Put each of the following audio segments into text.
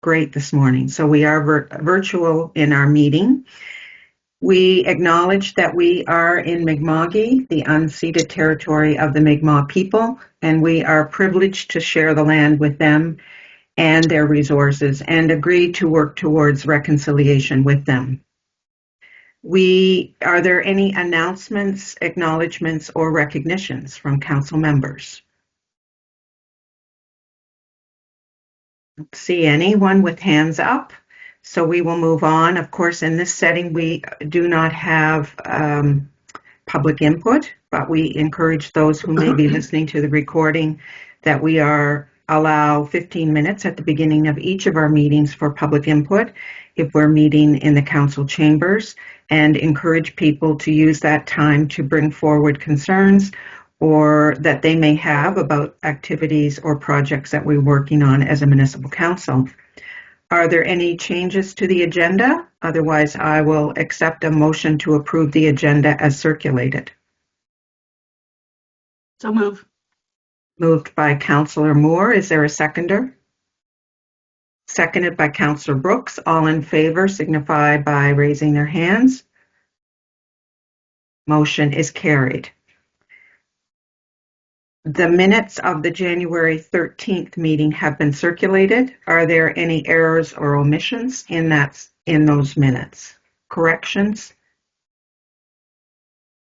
great this morning. So we are virtual in our meeting. We acknowledge that we are in Mi'kma'ki, the unceded territory of the Mi'kmaq people, and we are privileged to share the land with them and their resources and agree to work towards reconciliation with them. Are there any announcements, acknowledgements, or recognitions from council members? I don't see anyone with hands up, so we will move on. Of course, in this setting, we do not have public input, but we encourage those who may be listening to the recording that we allow 15 minutes at the beginning of each of our meetings for public input if we're meeting in the council chambers, and encourage people to use that time to bring forward concerns or that they may have about activities or projects that we're working on as a municipal council. Are there any changes to the agenda? Otherwise, I will accept a motion to approve the agenda as circulated. So move. Moved by Councillor Moore. Is there a seconder? Seconded by Councillor Brooks. All in favor signify by raising their hands. Motion is carried. The minutes of the January 13th meeting have been circulated. Are there any errors or omissions in those minutes? Corrections?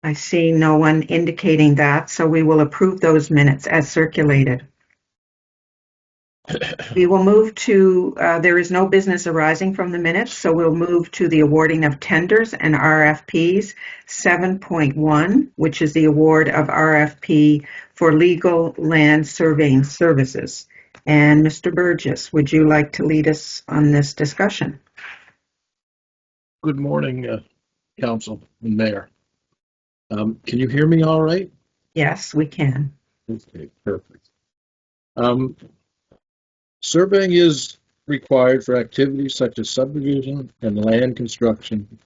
I see no one indicating that, so we will approve those minutes as circulated. We will move to, there is no business arising from the minutes, so we'll move to the awarding of tenders and RFPs. 7.1, which is the award of RFP for legal land surveying services. And Mr. Burgess, would you like to lead us on this discussion? Good morning, Council and Mayor. Can you hear me all right? Yes, we can. Okay, perfect. Surveying is required for activities such as subdivision and land construction.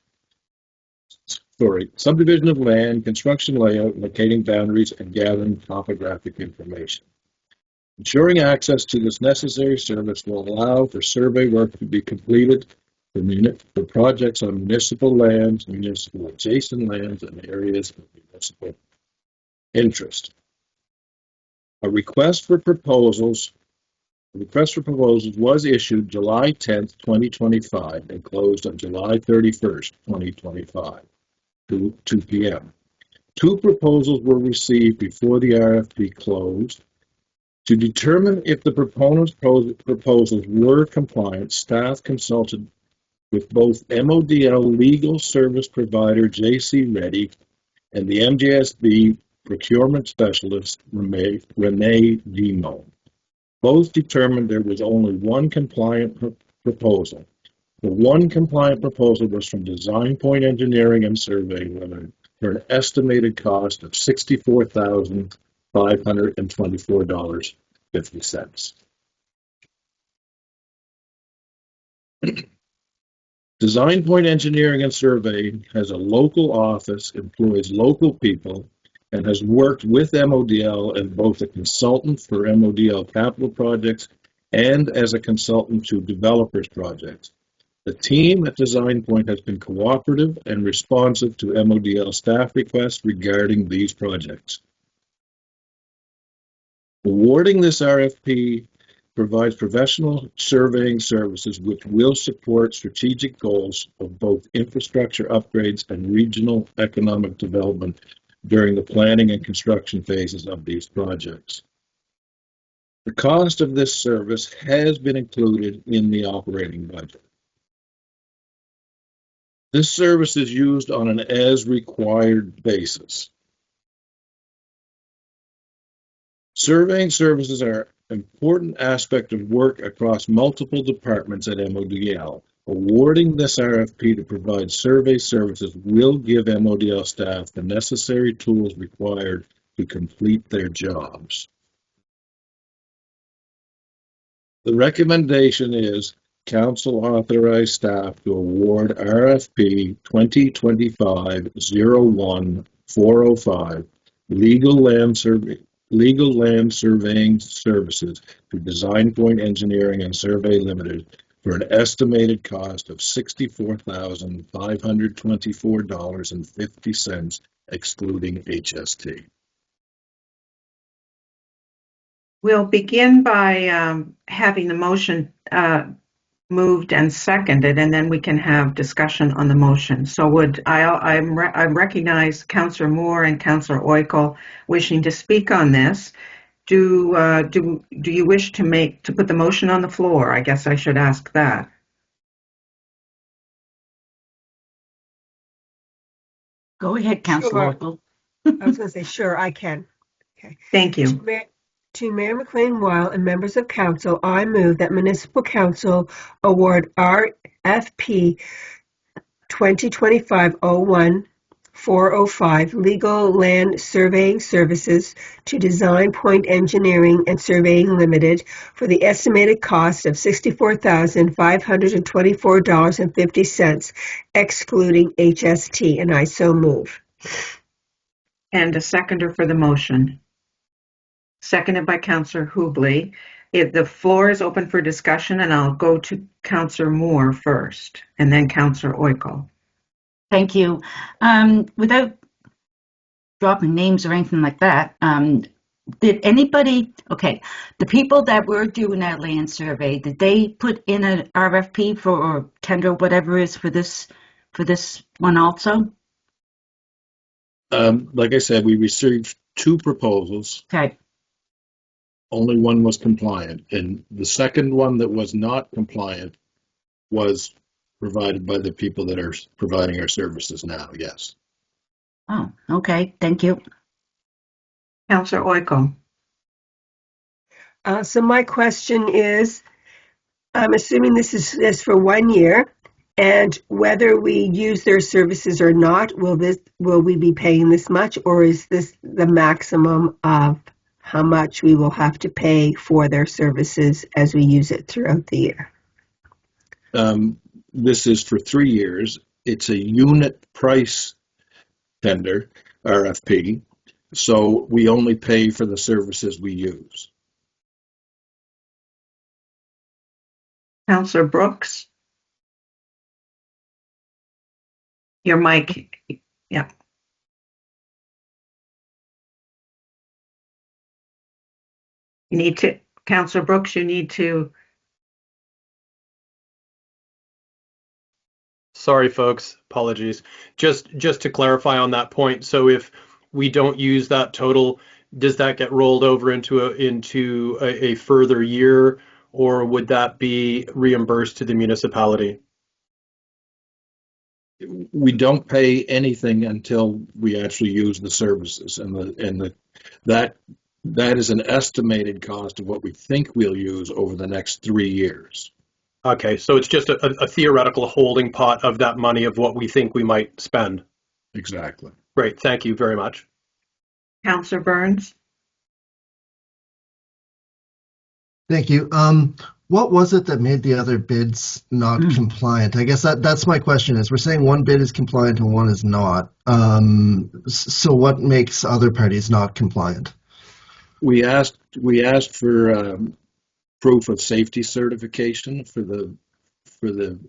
Subdivision of land, construction layout, locating boundaries, and gathering topographic information. Ensuring access to this necessary service will allow for survey work to be completed for projects on municipal lands, municipal adjacent lands, and areas of municipal interest. A request for proposals was issued July 10th, 2025 and closed on July 31st, 2025, 2 p.m. 2 proposals were received before the RFP closed. To determine if the proponents' proposals were compliant, staff consulted with both MODL legal service provider J.C. Reddy and the MJSB procurement specialist Renee Demo. Both determined there was only one compliant proposal. The one compliant proposal was from Design Point Engineering and Surveying Limited for an estimated cost of $64,524.50. Design Point Engineering and Surveying has a local office, employs local people, and has worked with MODL as both a consultant for MODL capital projects and as a consultant to developers projects. The team at Design Point has been cooperative and responsive to MODL staff requests regarding these projects. Awarding this RFP provides professional surveying services which will support strategic goals of both infrastructure upgrades and regional economic development during the planning and construction phases of these projects. The cost of this service has been included in the operating budget. This service is used on an as-required basis. Surveying services are an important aspect of work across multiple departments at MODL. Awarding this RFP to provide survey services will give MODL staff the necessary tools required to complete their jobs. The recommendation is Council authorize staff to award RFP 2025-01-405 legal land surveying services to Design Point Engineering and Survey Limited for an estimated cost of $64,524.50, excluding HST. We'll begin by having the motion moved and seconded, and then we can have discussion on the motion. So I recognize Councillor Moore and Councillor Oikel wishing to speak on this. Do you wish to put the motion on the floor? I guess I should ask that. Go ahead, Councillor Sure. Oikel. I was going to say, sure, I can. Okay. Thank you. To Mayor McLean-Weil and members of council, I move that Municipal Council award RFP 2025-01-405 Legal Land Surveying Services to Design Point Engineering and Surveying Limited for the estimated cost of $64,524.50, excluding HST, and I so move. And a seconder for the motion. Seconded by Councillor Hubley. The floor is open for discussion, and I'll go to Councillor Moore first, and then Councillor Oikel. Thank you. Without dropping names or anything like that, did anybody, okay, the people that were doing that land survey, did they put in an RFP for, or tender, whatever it is for this one also? Like I said, we received 2 proposals. Okay. Only one was compliant, and the second one that was not compliant was provided by the people that are providing our services now, yes. Oh, okay. Thank you. Councillor Oikel. So my question is, I'm assuming this is for 1 year, and whether we use their services or not, will we be paying this much, or is this the maximum of how much we will have to pay for their services as we use it throughout the year? This is for 3 years. It's a unit price tender, RFP, so we only pay for the services we use. Councillor Brooks. Your mic, yeah. You need to, Councillor Brooks, you need to. Sorry, folks, apologies. Just to clarify on that point, so if we don't use that total, does that get rolled over into a further year, or would that be reimbursed to the municipality? We don't pay anything until we actually use the services, and that is an estimated cost of what we think we'll use over the next 3 years. Okay, so it's just a theoretical holding pot of that money of what we think we might spend. Exactly. Great, thank you very much. Councillor Burns. Thank you. What was it that made the other bids not compliant? I guess that's my question. Is we're saying one bid is compliant and one is not. So what makes other parties not compliant? We asked for proof of safety certification for the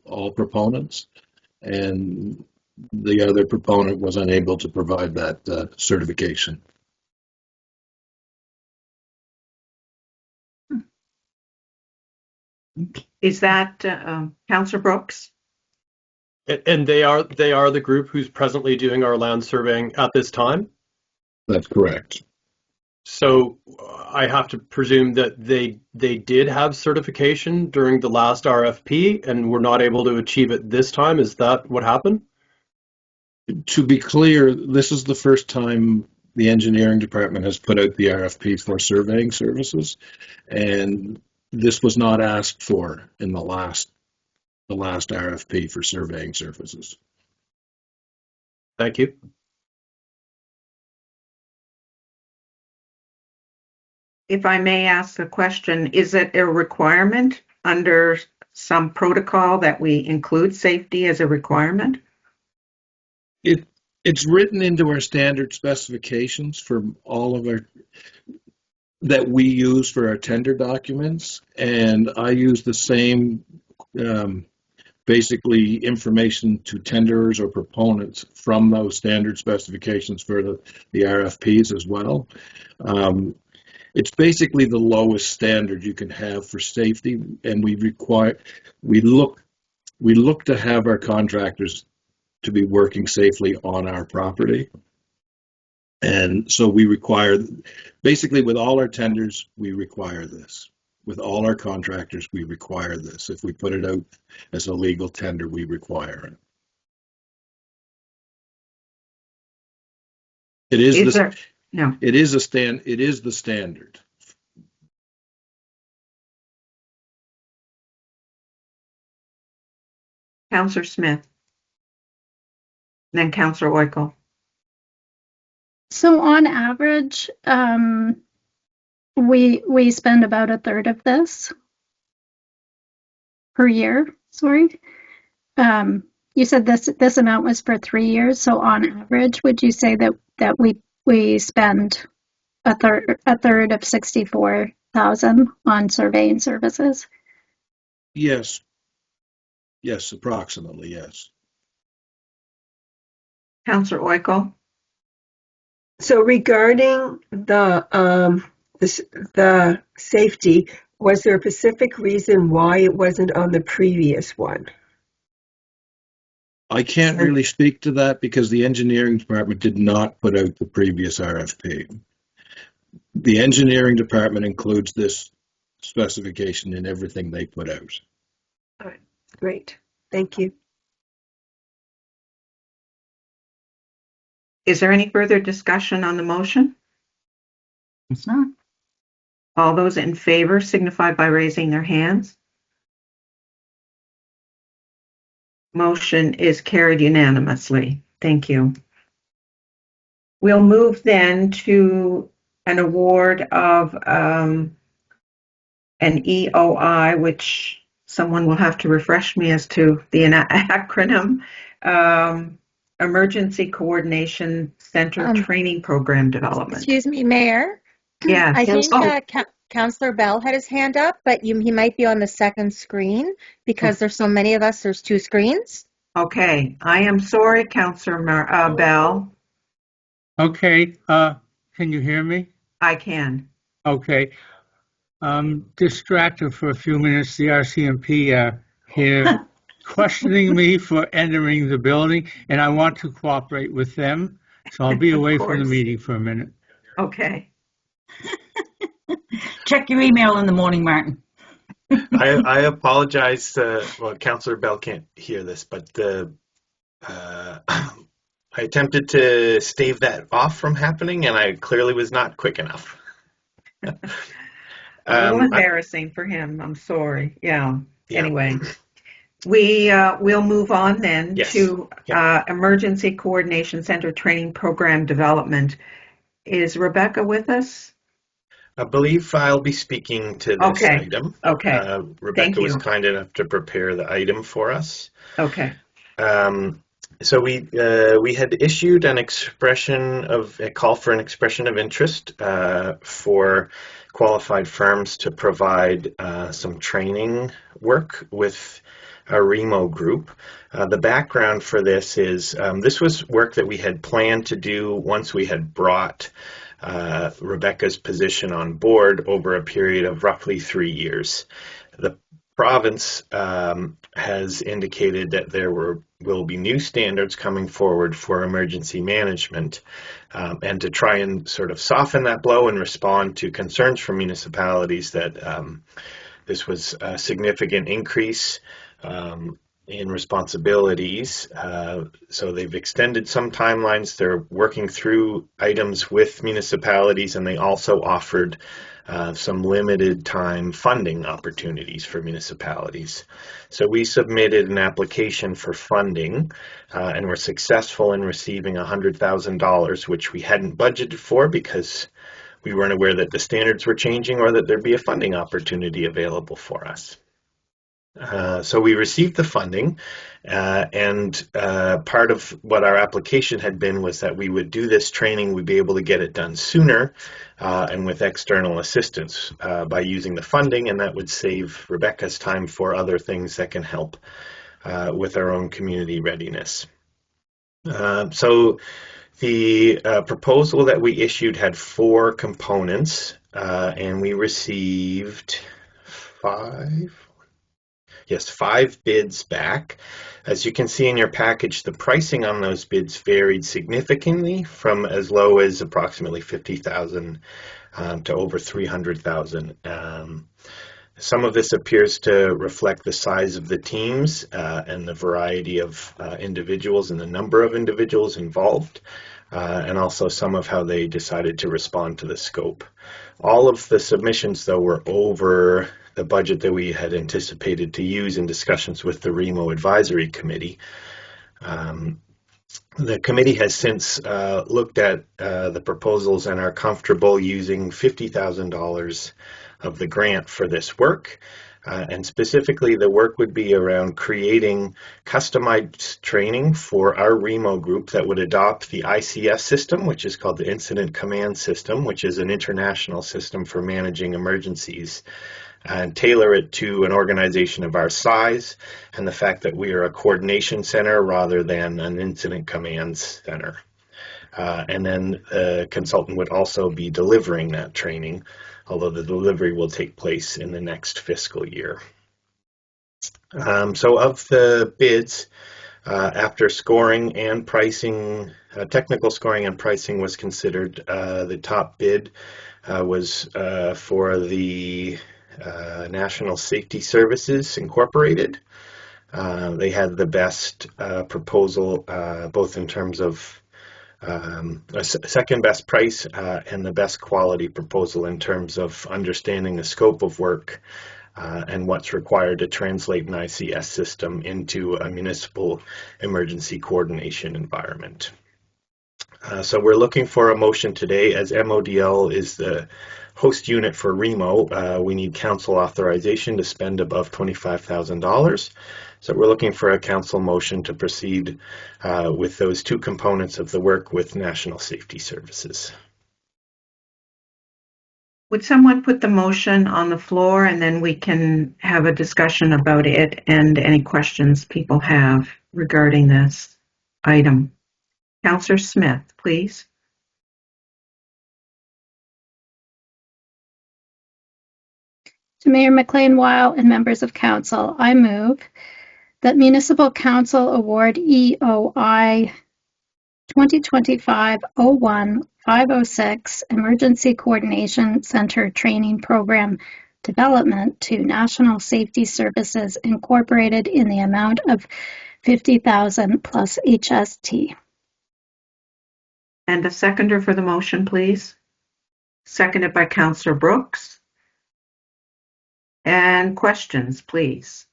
all proponents, and the other proponent was unable to provide that certification. Is that Councillor Brooks? And they are the group who's presently doing our land surveying at this time? That's correct. So I have to presume that they did have certification during the last RFP and were not able to achieve it this time. Is that what happened? To be clear, this is the first time the engineering department has put out the RFP for surveying services, and this was not asked for in the last RFP for surveying services. Thank you. If I may ask a question, is it a requirement under some protocol that we include safety as a requirement? It's written into our standard specifications for all of our that we use for our tender documents, and I use the same basically information to tenderers or proponents from those standard specifications for the RFPs as well. It's basically the lowest standard you can have for safety, and we look to have our contractors to be working safely on our property. And so we require, basically with all our tenders, we require this. With all our contractors, we require this. If we put it out as a legal tender, we require it. It is the standard. Councillor Smith. And then Councillor Oikel. So on average, we spend about a third of this per year. Sorry. You said this amount was for 3 years. So on average, would you say that we spend a third of 64,000 on surveying services? Yes. Yes, approximately, yes. Councillor Oikel. So regarding the safety, was there a specific reason why it wasn't on the previous one? I can't really speak to that because the engineering department did not put out the previous RFP. The engineering department includes this specification in everything they put out. All right, great. Thank you. Is there any further discussion on the motion? It's not. All those in favor signify by raising their hands. Motion is carried unanimously. Thank you. We'll move then to an award of an EOI, which someone will have to refresh me as to the acronym. Emergency Coordination Center Training Program Development. Excuse me, Mayor. Yeah. I think Councillor Bell had his hand up, but he might be on the second screen because there's so many of us. There's 2 screens. Okay. I am sorry, Councillor Bell. Okay. Can you hear me? I can. Okay. Distracted for a few minutes. The RCMP here questioning me for entering the building, and I want to cooperate with them. So I'll be away from the meeting for a minute. Okay. Check your email in the morning, Martin. I apologize. Well, Councillor Bell can't hear this, but I attempted to stave that off from happening, and I clearly was not quick enough. A little embarrassing for him. I'm sorry. Yeah. Anyway, we'll move on then to Emergency Coordination Center Training Program Development. Is Rebecca with us? I believe I'll be speaking to this item. Okay. Rebecca was kind enough to prepare the item for us. Okay. So we had issued a call for an expression of interest for qualified firms to provide some training work with a REMO group. The background for this is this was work that we had planned to do once we had brought Rebecca's position on board over a period of roughly 3 years. The province has indicated that there will be new standards coming forward for emergency management, and to try and sort of soften that blow and respond to concerns from municipalities that this was a significant increase in responsibilities. So they've extended some timelines. They're working through items with municipalities, and they also offered some limited time funding opportunities for municipalities. So we submitted an application for funding and were successful in receiving $100,000, which we hadn't budgeted for because we weren't aware that the standards were changing or that there'd be a funding opportunity available for us. So we received the funding, and part of what our application had been was that we would do this training, we'd be able to get it done sooner and with external assistance by using the funding, and that would save Rebecca's time for other things that can help with our own community readiness. So the proposal that we issued had 4 components, and we received 5 bids back. As you can see in your package, the pricing on those bids varied significantly from as low as approximately $50,000 to over $300,000. Some of this appears to reflect the size of the teams and the variety of individuals and the number of individuals involved, and also some of how they decided to respond to the scope. All of the submissions, though, were over the budget that we had anticipated to use in discussions with the REMO Advisory Committee. The committee has since looked at the proposals and are comfortable using $50,000 of the grant for this work. And specifically, the work would be around creating customized training for our REMO group that would adopt the ICS system, which is called the Incident Command System, which is an international system for managing emergencies, and tailor it to an organization of our size and the fact that we are a coordination center rather than an incident command center. And then the consultant would also be delivering that training, although the delivery will take place in the next fiscal year. So of the bids, after scoring and pricing, technical scoring and pricing was considered, the top bid was for the National Safety Services Incorporated. They had the best proposal, both in terms of a second best price and the best quality proposal in terms of understanding the scope of work and what's required to translate an ICS system into a municipal emergency coordination environment. So we're looking for a motion today. As MODL is the host unit for REMO, we need council authorization to spend above $25,000. So we're looking for a council motion to proceed with those 2 components of the work with National Safety Services. Would someone put the motion on the floor, and then we can have a discussion about it and any questions people have regarding this item? Councillor Smith, please. To Mayor McLean-Weil and members of council, I move that Municipal Council award EOI 2025-01-506 Emergency Coordination Center Training Program Development to National Safety Services Incorporated in the amount of $50,000 plus HST. And a seconder for the motion, please. Seconded by Councillor Brooks. And questions, please.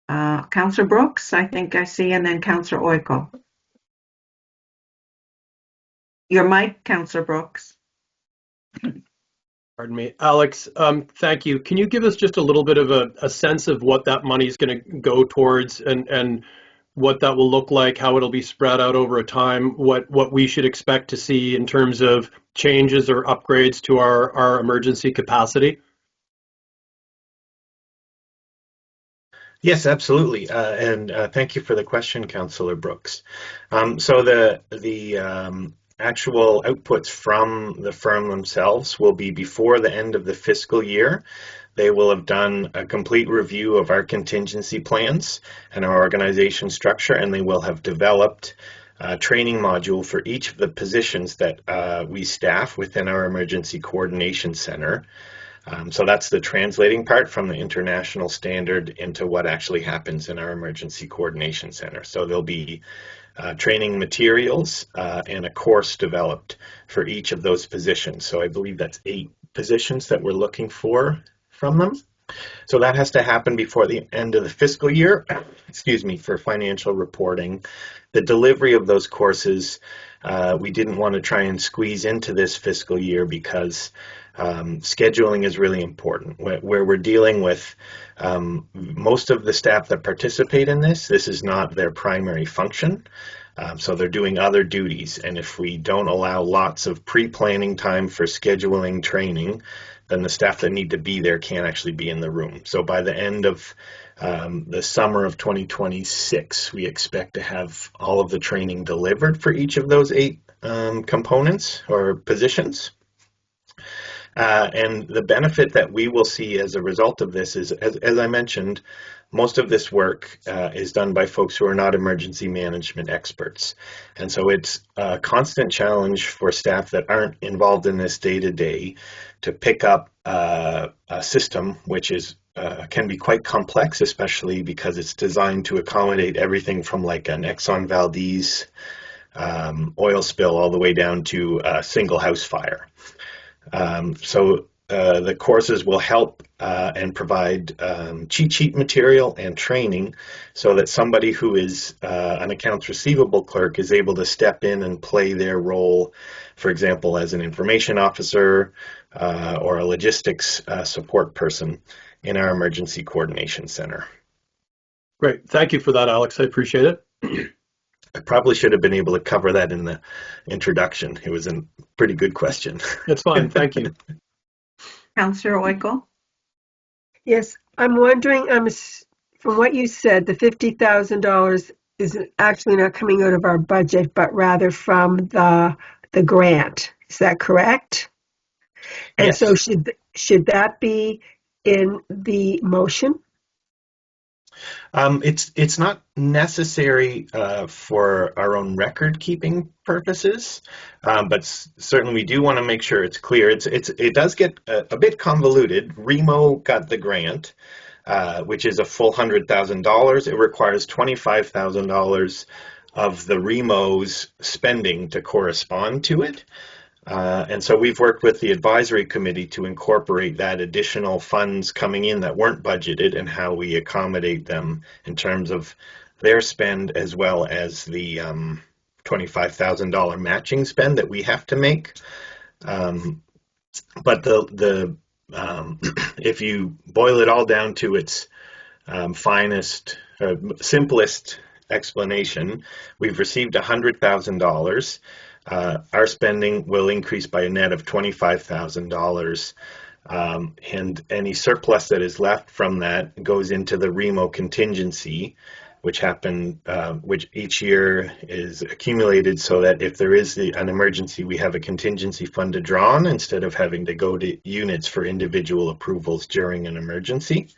Councillor Brooks, I think I see, and then Councillor Oiko. Your mic, Councillor Brooks. Pardon me. Alex, thank you. Can you give us just a little bit of a sense of what that money is going to go towards and what that will look like, how it'll be spread out over a time, what we should expect to see in terms of changes or upgrades to our emergency capacity? Yes, absolutely. And thank you for the question, Councillor Brooks. So the actual outputs from the firm themselves will be before the end of the fiscal year. They will have done a complete review of our contingency plans and our organization structure, and they will have developed a training module for each of the positions that we staff within our emergency coordination center. So that's the translating part from the international standard into what actually happens in our emergency coordination center. So there'll be training materials and a course developed for each of those positions. So I believe that's 8 positions that we're looking for from them. So that has to happen before the end of the fiscal year, excuse me, for financial reporting. The delivery of those courses, we didn't want to try and squeeze into this fiscal year because scheduling is really important. Where we're dealing with Most of the staff that participate in this is not their primary function. So they're doing other duties. And if we don't allow lots of pre-planning time for scheduling training, then the staff that need to be there can't actually be in the room. So by the end of the summer of 2026, we expect to have all of the training delivered for each of those 8 components or positions. And the benefit that we will see as a result of this is, as I mentioned, most of this work is done by folks who are not emergency management experts. And so it's a constant challenge for staff that aren't involved in this day to day to pick up a system which is can be quite complex, especially because it's designed to accommodate everything from like an Exxon Valdez oil spill all the way down to a single house fire. So the courses will help and provide cheat sheet material and training so that somebody who is an accounts receivable clerk is able to step in and play their role, for example, as an information officer or a logistics support person in our emergency coordination center. Great. Thank you for that, Alex. I appreciate it. I probably should have been able to cover that in the introduction. It was a pretty good question. It's fine. Thank you. Councillor Oikel? Yes, I'm wondering, from what you said, the $50,000 is actually not coming out of our budget, but rather from the grant. Is that correct? And Yes. so should that be in the motion? It's not necessary for our own record keeping purposes, but certainly we do want to make sure it's clear. It does get a bit convoluted. Remo got the grant, which is a full $100,000. It requires $25,000 of the Remo's spending to correspond to it. And so we've worked with the advisory committee to incorporate that additional funds coming in that weren't budgeted and how we accommodate them in terms of their spend as well as the $25,000 matching spend that we have to make. But if you boil it all down to its simplest explanation, we've received $100,000. Our spending will increase by a net of $25,000, and any surplus that is left from that goes into the Remo contingency, which each year is accumulated so that if there is an emergency, we have a contingency fund to draw on instead of having to go to units for individual approvals during an emergency.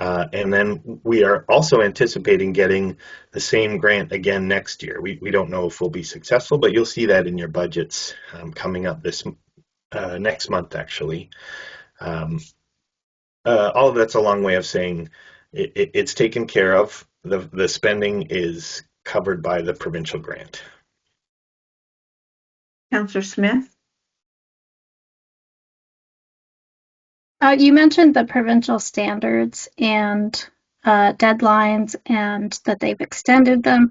And then we are also anticipating getting the same grant again next year. We don't know if we'll be successful, but you'll see that in your budgets coming up this next month, actually. All of that's a long way of saying it's taken care of. The spending is covered by the provincial grant. Councillor Smith? You mentioned the provincial standards and deadlines and that they've extended them.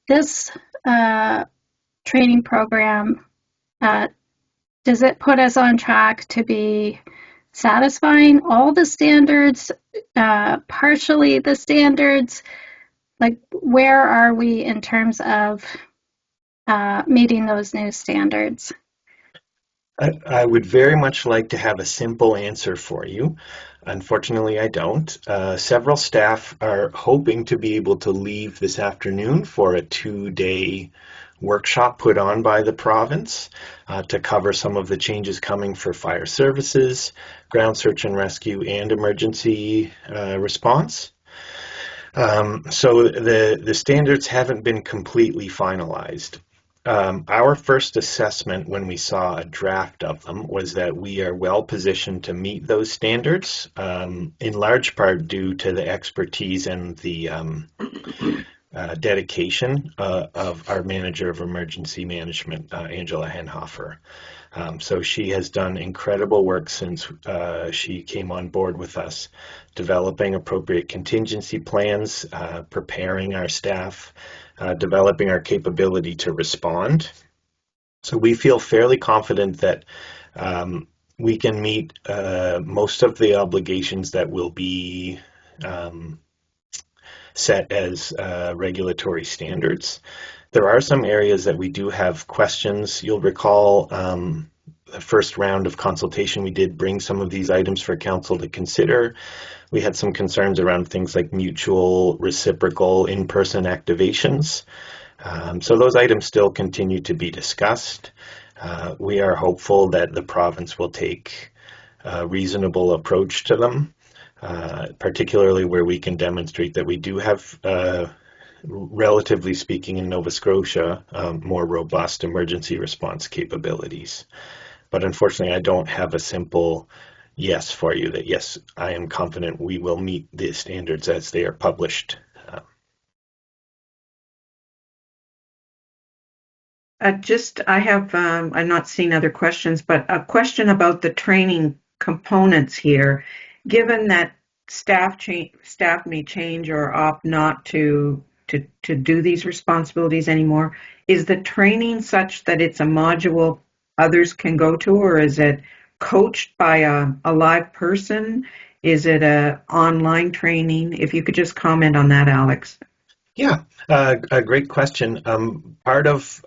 This training program, does it put us on track to be satisfying all the standards, partially the standards? Like, where are we in terms of meeting those new standards? I would very much like to have a simple answer for you. Unfortunately, I don't. Several staff are hoping to be able to leave this afternoon for a 2-day workshop put on by the province to cover some of the changes coming for fire services, ground search and rescue, and emergency response. So the standards haven't been completely finalized. Our first assessment when we saw a draft of them was that we are well positioned to meet those standards, in large part due to the expertise and the dedication of our manager of emergency management, Angela Henhofer. So she has done incredible work since she came on board with us, developing appropriate contingency plans, preparing our staff, developing our capability to respond. So we feel fairly confident that we can meet most of the obligations that will be set as regulatory standards. There are some areas that we do have questions. You'll recall the first round of consultation, we did bring some of these items for council to consider. We had some concerns around things like mutual, reciprocal, in-person activations. So those items still continue to be discussed. We are hopeful that the province will take a reasonable approach to them, particularly where we can demonstrate that we do have, relatively speaking in Nova Scotia, more robust emergency response capabilities. But unfortunately, I don't have a simple yes for you that yes, I am confident we will meet the standards as they are published. I have, I'm not seeing other questions, but a question about the training components here. Given that staff may change or opt not to do these responsibilities anymore, is the training such that it's a module others can go to, or is it coached by a live person? Is it a online training? If you could just comment on that, Alex. Yeah, a great question. Part of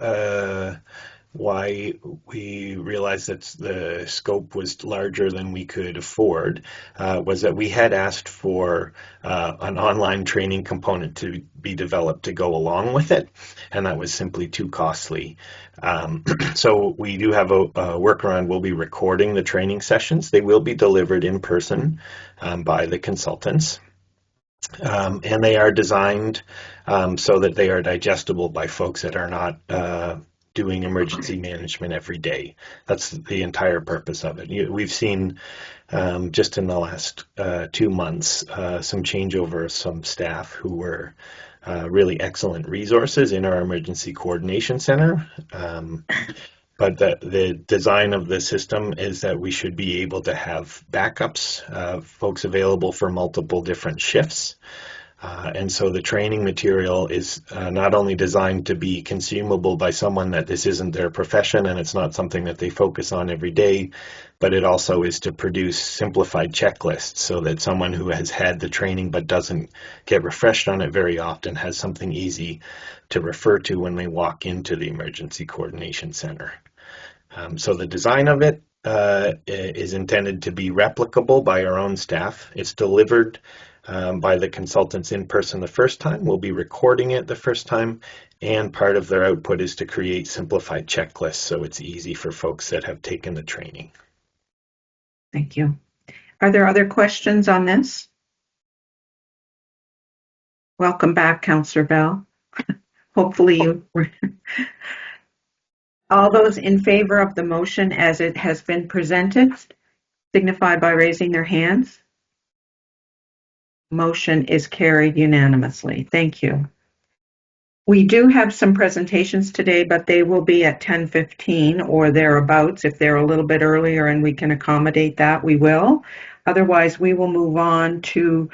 why we realized that the scope was larger than we could afford was that we had asked for an online training component to be developed to go along with it, and that was simply too costly. So we do have a workaround. We'll be recording the training sessions. They will be delivered in person by the consultants. And they are designed so that they are digestible by folks that are not doing emergency management every day. That's the entire purpose of it. We've seen just in the last 2 months some changeover of some staff who were really excellent resources in our emergency coordination center. But the design of the system is that we should be able to have backups, folks available for multiple different shifts. And so the training material is not only designed to be consumable by someone that this isn't their profession and it's not something that they focus on every day, but it also is to produce simplified checklists so that someone who has had the training but doesn't get refreshed on it very often has something easy to refer to when they walk into the emergency coordination center. So the design of it is intended to be replicable by our own staff. It's delivered by the consultants in person the first time. We'll be recording it the first time, and part of their output is to create simplified checklists so it's easy for folks that have taken the training. Thank you. Are there other questions on this? Welcome back, Councillor Bell. Hopefully you were. All those in favor of the motion as it has been presented signify by raising their hands. Motion is carried unanimously. Thank you. We do have some presentations today, but they will be at 10:15 or thereabouts. If they're a little bit earlier and we can accommodate that, we will. Otherwise, we will move on to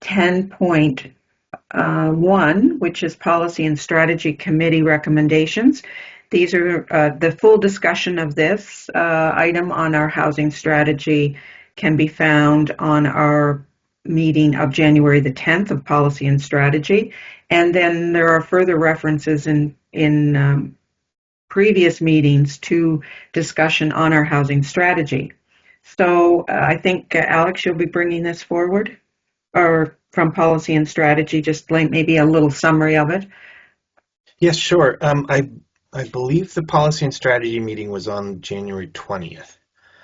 10.1, which is Policy and Strategy Committee recommendations. These are the full discussion of this item on our housing strategy can be found on our meeting of January the 10th of Policy and Strategy. And then there are further references in previous meetings to discussion on our housing strategy. So I think, Alex, you'll be bringing this forward, or from Policy and Strategy, just like maybe a little summary of it. Yes, sure. I believe the Policy and Strategy meeting was on January 20th.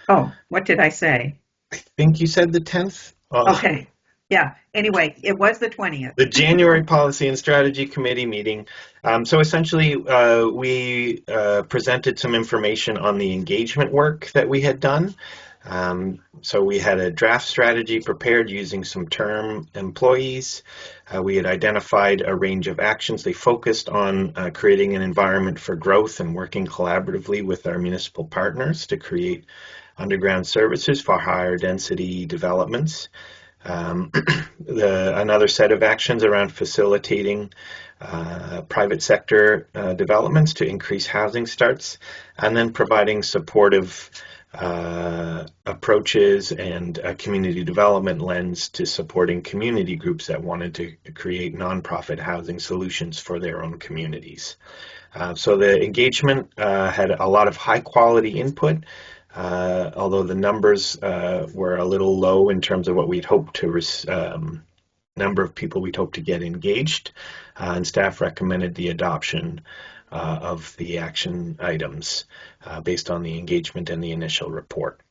Oh, what did I say? I think you said the 10th. Okay. Yeah. Anyway, it was the 20th. The January Policy and Strategy Committee meeting. So essentially, we presented some information on the engagement work that we had done. So we had a draft strategy prepared using some term employees. We had identified a range of actions. They focused on creating an environment for growth and working collaboratively with our municipal partners to create underground services for higher density developments. Another set of actions around facilitating private sector developments to increase housing starts, and then providing supportive approaches and a community development lens to supporting community groups that wanted to create nonprofit housing solutions for their own communities. So the engagement had a lot of high quality input, although the numbers were a little low in terms of what we'd hoped to number of people we'd hoped to get engaged, and staff recommended the adoption of the action items based on the engagement and the initial report.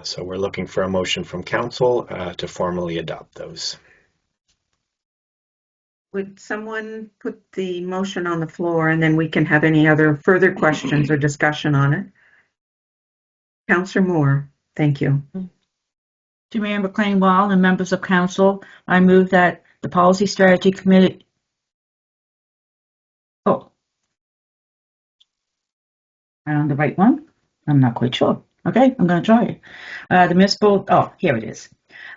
So we're looking for a motion from council to formally adopt those. Would someone put the motion on the floor, and then we can have any other further questions or discussion on it? Councillor Moore, thank you. To Mayor McLean-Wall and members of council, I move that the Policy Strategy Committee. Oh, am I on the right one? I'm not quite sure. Okay, I'm going to try it. The municipal. Oh, here it is.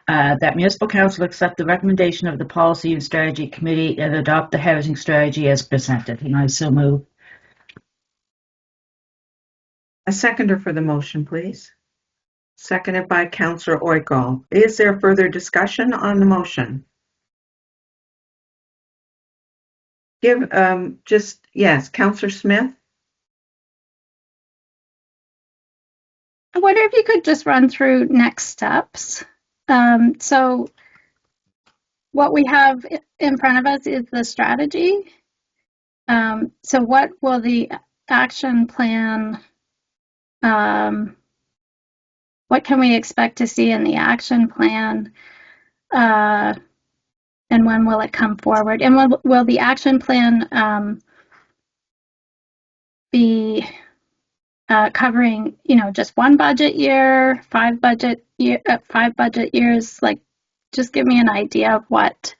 That municipal council accept the recommendation of the Policy and Strategy Committee and adopt the housing strategy as presented. And I so move. A seconder for the motion, please. Seconded by Councillor Oikol. Is there further discussion on the motion? Yes, Councillor Smith. I wonder if you could just run through next steps. So what we have in front of us is the strategy. So what will the action plan, what can we expect to see in the action plan? And when will it come forward? And will the action plan be covering, just one budget year, 5 budget years? Like, just give me an idea of what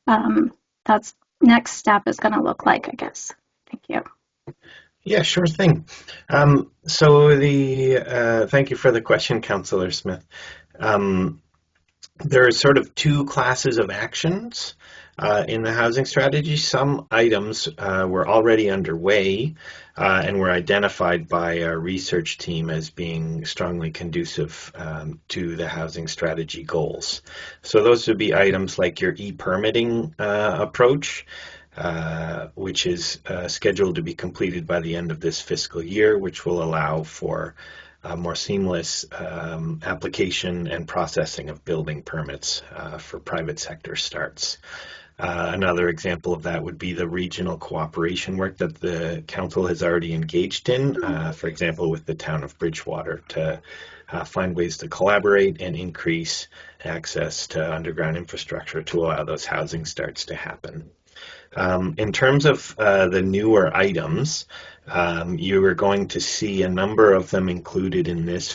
that's next step is going to look like, I guess. Thank you. Yeah, sure thing. Thank you for the question, Councillor Smith. There are sort of two classes of actions in the housing strategy. Some items were already underway and were identified by our research team as being strongly conducive to the housing strategy goals. So those would be items like your e-permitting approach, which is scheduled to be completed by the end of this fiscal year, which will allow for more seamless application and processing of building permits for private sector starts. Another example of that would be the regional cooperation work that the council has already engaged in, for example, with the town of Bridgewater, to find ways to collaborate and increase access to underground infrastructure to allow those housing starts to happen. In terms of the newer items, you are going to see a number of them included in this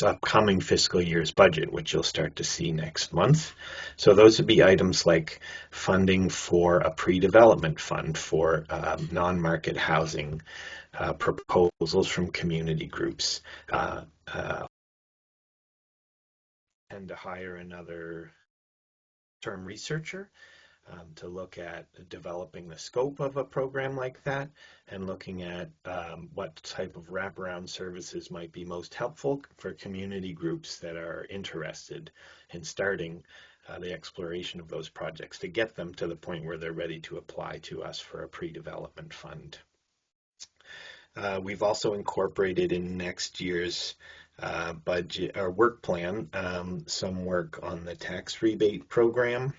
upcoming fiscal year's budget, which you'll start to see next month. So those would be items like funding for a pre-development fund for non-market housing proposals from community groups, and to hire another term researcher to look at developing the scope of a program like that and looking at what type of wraparound services might be most helpful for community groups that are interested in starting the exploration of those projects to get them to the point where they're ready to apply to us for a pre-development fund. We've also incorporated in next year's budget or work plan some work on the tax rebate program.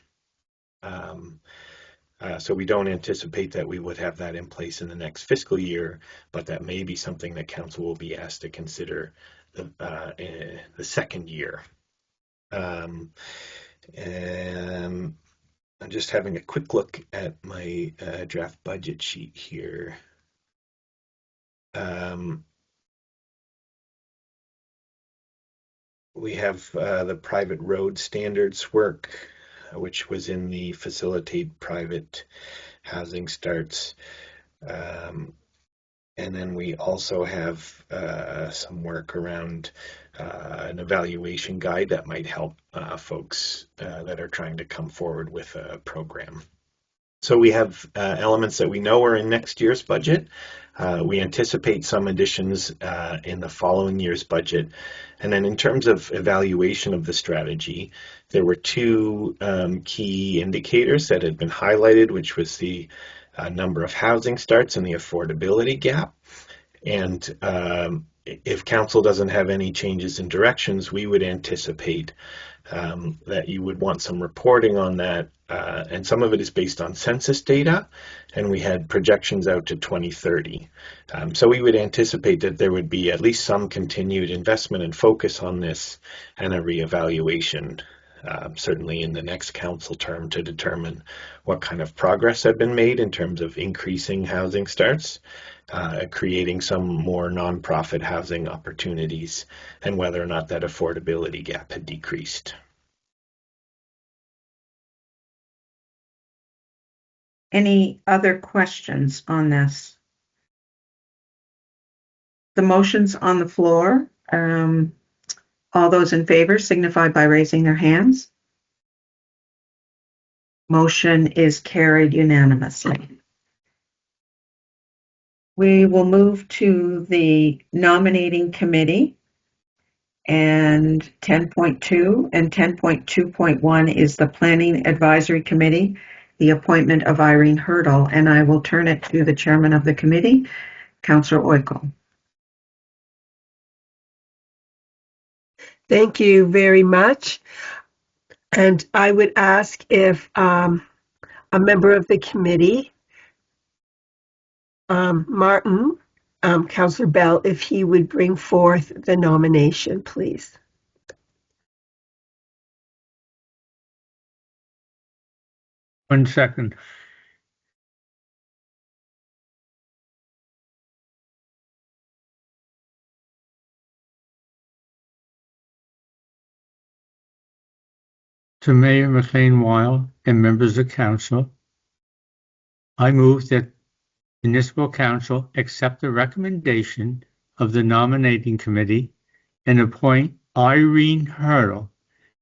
So we don't anticipate that we would have that in place in the next fiscal year, but that may be something that council will be asked to consider the second year. And I'm just having a quick look at my draft budget sheet here. We have the private road standards work, which was in the facilitate private housing starts. And then we also have some work around an evaluation guide that might help folks that are trying to come forward with a program. So we have elements that we know are in next year's budget. We anticipate some additions in the following year's budget. And then in terms of evaluation of the strategy, there were two key indicators that had been highlighted, which was the number of housing starts and the affordability gap. And if council doesn't have any changes in directions, we would anticipate that you would want some reporting on that. And some of it is based on census data, and we had projections out to 2030. So we would anticipate that there would be at least some continued investment and focus on this and a reevaluation, certainly in the next council term, to determine what kind of progress had been made in terms of increasing housing starts, creating some more nonprofit housing opportunities, and whether or not that affordability gap had decreased. Any other questions on this? The motion's on the floor. All those in favor signify by raising their hands. Motion is carried unanimously. We will move to the nominating committee, and 10.2 and 10.2.1 is the Planning Advisory Committee, the appointment of Irene Hurdle, and I will turn it to the chairman of the committee, Councillor Oikel. Thank you very much. And I would ask if a member of the committee, Martin, Councillor Bell, if he would bring forth the nomination, please. One second. To Mayor McLean-Weil and members of council, I move that Municipal Council accept the recommendation of the nominating committee and appoint Irene Hurdle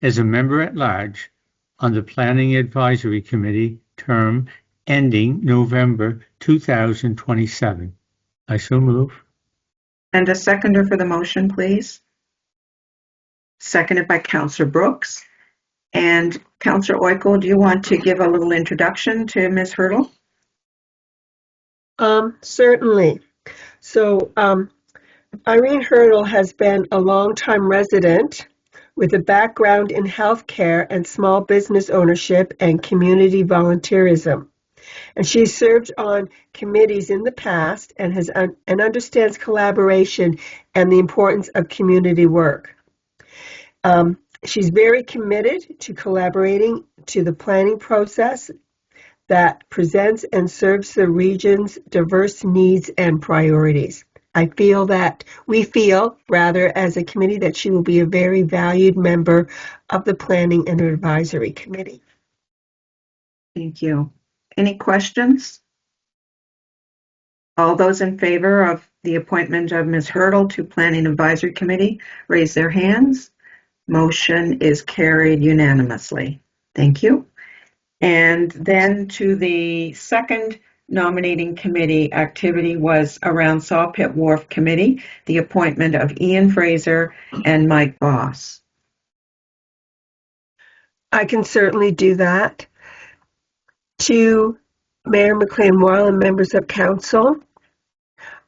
as a member at large on the Planning Advisory Committee term ending November 2027. I so move. And a seconder for the motion, please. Seconded by Councillor Brooks. And Councillor Oikel, do you want to give a little introduction to Ms. Hurdle? Certainly. So Irene Hurdle has been a longtime resident with a background in healthcare and small business ownership and community volunteerism. And she's served on committees in the past and understands collaboration and the importance of community work. She's very committed to collaborating to the planning process that presents and serves the region's diverse needs and priorities. We feel, as a committee, that she will be a very valued member of the Planning and Advisory Committee. Thank you. Any questions? All those in favor of the appointment of Ms. Hurdle to Planning Advisory Committee, raise their hands. Motion is carried unanimously. Thank you. And then to the second nominating committee activity was around Saw Pit Wharf Committee, the appointment of Ian Fraser and Mike Boss. I can certainly do that. To Mayor McLean-Weil and members of council,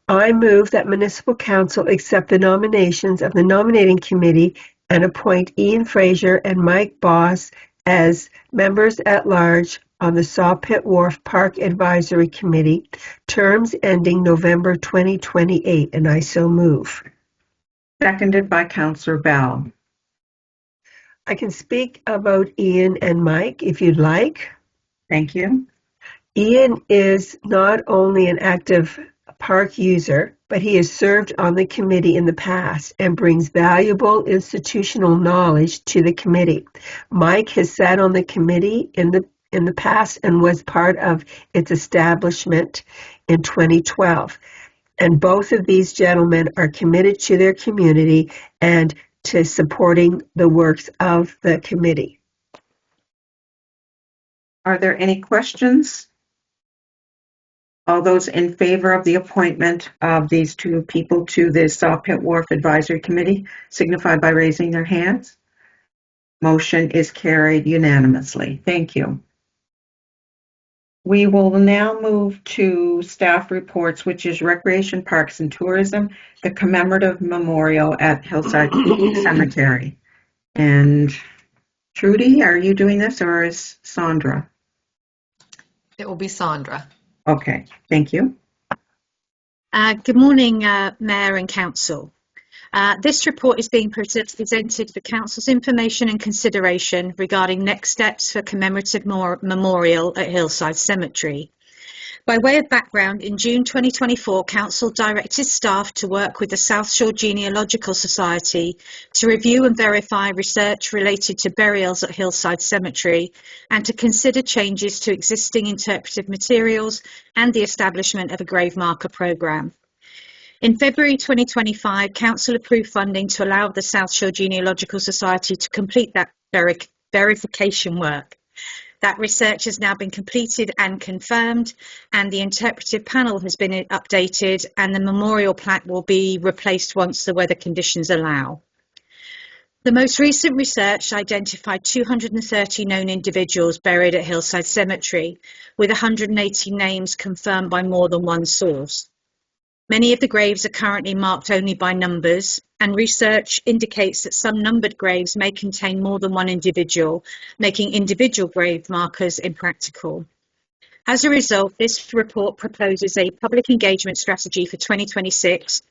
I move that Municipal Council accept the nominations of the nominating committee and appoint Ian Fraser and Mike Boss as members at large on the Saw Pit Wharf Park Advisory Committee, terms ending November 2028, and I so move. Seconded by Councillor Bell. I can speak about Ian and Mike if you'd like. Thank you. Ian is not only an active park user, but he has served on the committee in the past and brings valuable institutional knowledge to the committee. Mike has sat on the committee in the past and was part of its establishment in 2012. And both of these gentlemen are committed to their community and to supporting the works of the committee. Are there any questions All those in favor of the appointment of these two people to the Saw Pit Wharf Advisory Committee signify by raising their hands. Motion is carried unanimously. Thank you. We will now move to staff reports, which is Recreation, Parks and Tourism, the commemorative memorial at Hillside Cemetery. And Trudy, are you doing this or is Sandra? It will be Sandra. Okay, thank you. Good morning, Mayor and Council. This report is being presented for Council's information and consideration regarding next steps for commemorative memorial at Hillside Cemetery. By way of background, in June 2024, Council directed staff to work with the South Shore Genealogical Society to review and verify research related to burials at Hillside Cemetery and to consider changes to existing interpretive materials and the establishment of a grave marker programme. In February 2025, Council approved funding to allow the South Shore Genealogical Society to complete that verification work. That research has now been completed and confirmed, and the interpretive panel has been updated, and the memorial plaque will be replaced once the weather conditions allow. The most recent research identified 230 known individuals buried at Hillside Cemetery, with 180 names confirmed by more than one source. Many of the graves are currently marked only by numbers, and research indicates that some numbered graves may contain more than one individual, making individual grave markers impractical. As a result, this report proposes a public engagement strategy for 2026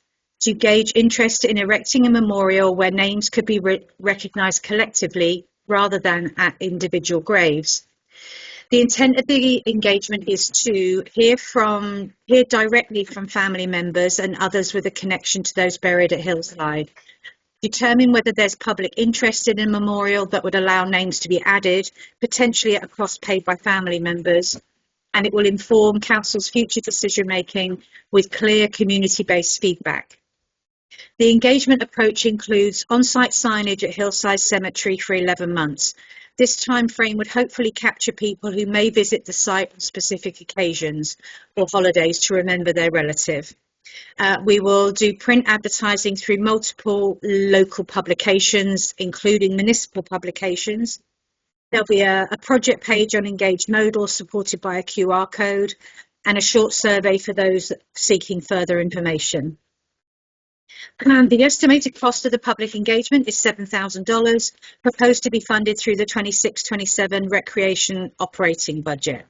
to gauge interest in erecting a memorial where names could be recognised collectively rather than at individual graves. The intent of the engagement is to hear directly from family members and others with a connection to those buried at Hillside, determine whether there's public interest in a memorial that would allow names to be added, potentially at a cost paid by family members, and it will inform Council's future decision making with clear community-based feedback. The engagement approach includes on-site signage at Hillside Cemetery for 11 months. This time frame would hopefully capture people who may visit the site on specific occasions or holidays to remember their relative. We will do print advertising through multiple local publications, including municipal publications. There'll be a project page on Engage Modal supported by a QR code and a short survey for those seeking further information. The estimated cost of the public engagement is $7,000, proposed to be funded through the 26-27 Recreation Operating Budget.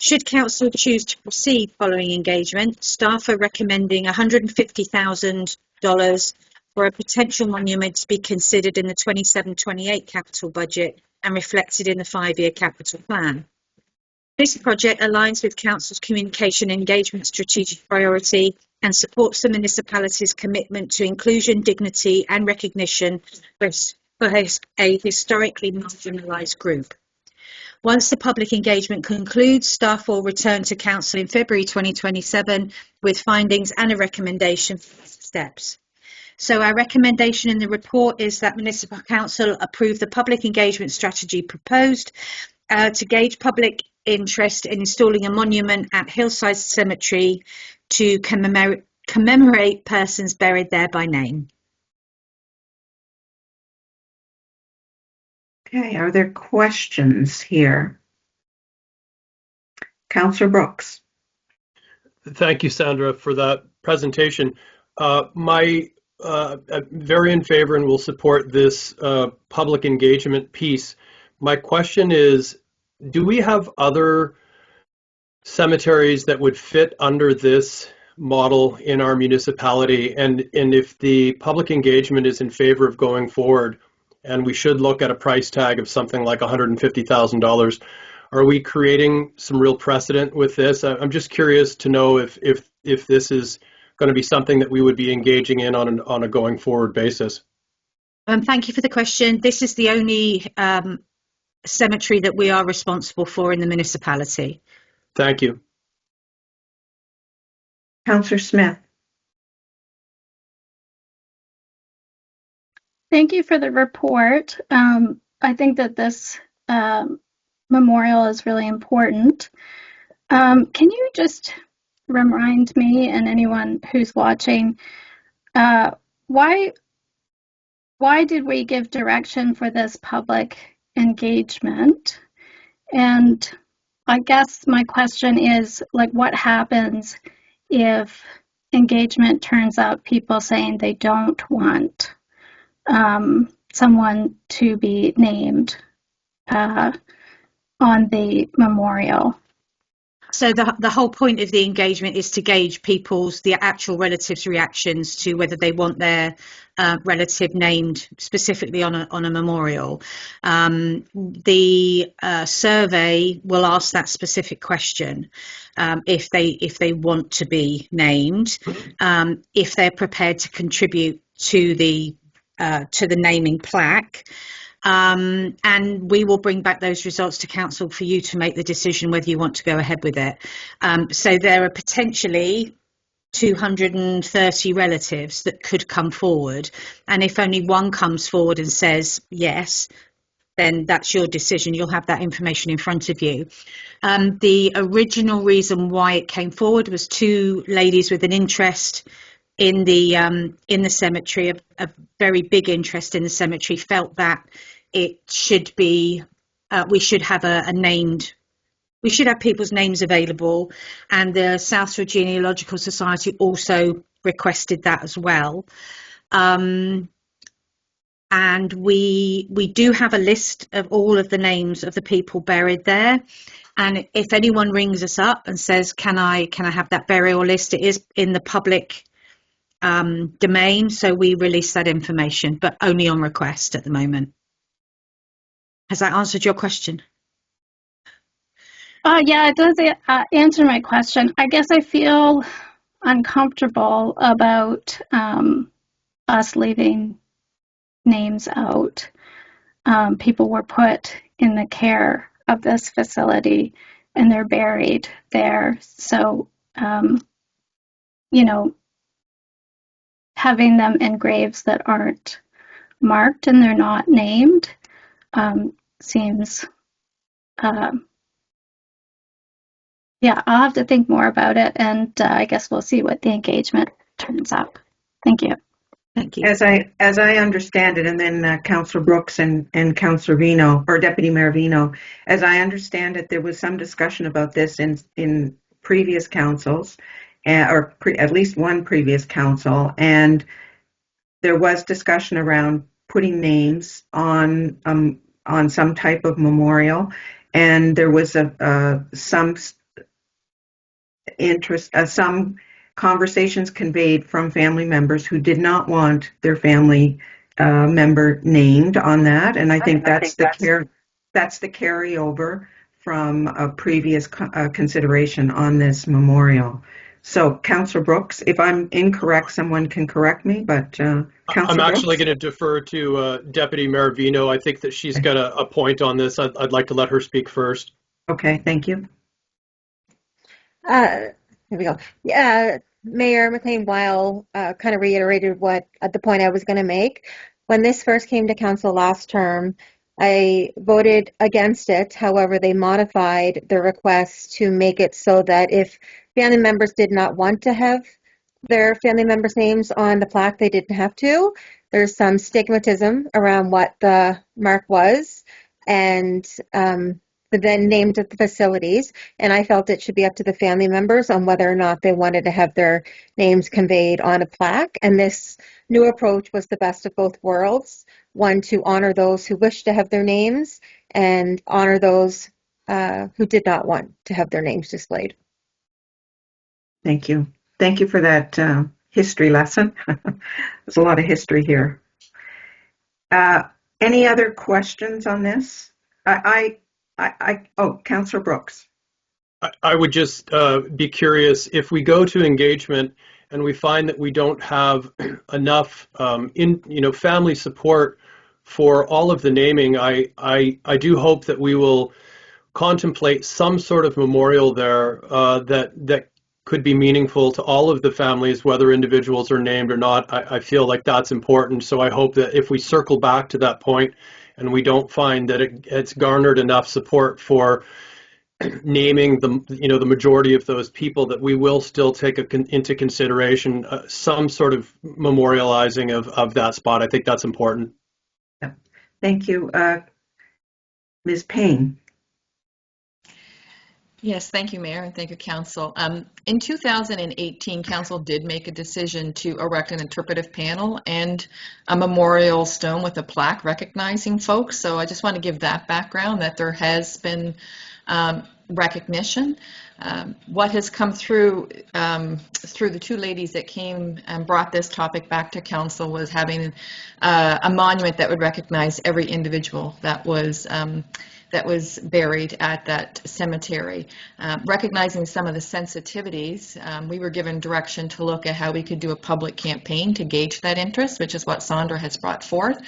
Should Council choose to proceed following engagement, staff are recommending $150,000 for a potential monument to be considered in the 27-28 capital budget and reflected in the 5-year capital plan. This project aligns with Council's communication engagement strategic priority and supports the municipality's commitment to inclusion, dignity and recognition for a historically marginalised group. Once the public engagement concludes, staff will return to Council in February 2027 with findings and a recommendation for next steps. So our recommendation in the report is that Municipal Council approve the public engagement strategy proposed to gauge public interest in installing a monument at Hillside Cemetery to commemorate persons buried there by name. Okay, are there questions here? Councillor Brooks. Thank you, Sandra, for that presentation. I'm very in favor and will support this public engagement piece. My question is, do we have other cemeteries that would fit under this model in our municipality? And if the public engagement is in favor of going forward, and we should look at a price tag of something like $150,000, are we creating some real precedent with this? I'm just curious to know if this is going to be something that we would be engaging in on a going forward basis. Thank you for the question. This is the only cemetery that we are responsible for in the municipality. Thank you. Councillor Smith. Thank you for the report. I think that this memorial is really important. Can you just remind me and anyone who's watching, why did we give direction for this public engagement? And I guess my question is, like, what happens if engagement turns out people saying they don't want someone to be named on the memorial? So the whole point of the engagement is to gauge the actual relatives' reactions to whether they want their relative named specifically on a memorial. The survey will ask that specific question if they want to be named, if they're prepared to contribute to the naming plaque. And we will bring back those results to council for you to make the decision whether you want to go ahead with it. So there are potentially 230 relatives that could come forward, and if only one comes forward and says yes, then that's your decision. You'll have that information in front of you. The original reason why it came forward was two ladies with an interest in the cemetery, a very big interest in the cemetery, felt that it should be, we should have we should have people's names available, and the Southside Genealogical Society also requested that as well. And we do have a list of all of the names of the people buried there. And if anyone rings us up and says, can I have that burial list? It is in the public domain, so we release that information, but only on request at the moment. Has that answered your question? Yeah, it does answer my question. I guess I feel uncomfortable about us leaving names out. People were put in the care of this facility and they're buried there. So, having them in graves that aren't marked and they're not named seems, I'll have to think more about it, and I guess we'll see what the engagement turns up. Thank you. Thank you. As I understand it, and then Councillor Brooks and Councillor Vino, or Deputy Mayor Vino, as I understand it, there was some discussion about this in previous councils, at least one previous council, and there was discussion around putting names on some type of memorial, and there was some interest, some conversations conveyed from family members who did not want their family member named on that, and I think that's the carryover from a previous consideration on this memorial. So, Councillor Brooks, if I'm incorrect, someone can correct me, but I'm actually going to defer to Deputy Mayor Vino. I think that she's got a point on this. I'd like to let her speak first. Okay, thank you. Here we go. Yeah, Mayor McLean-Weil kind of reiterated the point I was going to make. When this first came to council last term, I voted against it. However, they modified the request to make it so that if family members did not want to have their family members' names on the plaque, they didn't have to. There's some stigmatism around what the mark was, and then named at the facilities, and I felt it should be up to the family members on whether or not they wanted to have their names conveyed on a plaque. And this new approach was the best of both worlds: one, to honor those who wish to have their names, and honor those who did not want to have their names displayed. Thank you. Thank you for that history lesson. There's a lot of history here. Any other questions on this? Councillor Brooks. I would just be curious, if we go to engagement and we find that we don't have enough family support for all of the naming, I do hope that we will contemplate some sort of memorial there that could be meaningful to all of the families, whether individuals are named or not. I feel like that's important. So I hope that if we circle back to that point and we don't find that it's garnered enough support for naming the majority of those people, that we will still take into consideration some sort of memorializing of that spot. I think that's important. Yeah. Thank you. Ms. Payne. Yes, thank you, Mayor, and thank you, Council. In 2018, Council did make a decision to erect an interpretive panel and a memorial stone with a plaque recognizing folks. So I just want to give that background, that there has been recognition. What has come through the two ladies that came and brought this topic back to Council was having a monument that would recognize every individual that was buried at that cemetery. Recognizing some of the sensitivities, we were given direction to look at how we could do a public campaign to gauge that interest, which is what Sandra has brought forth.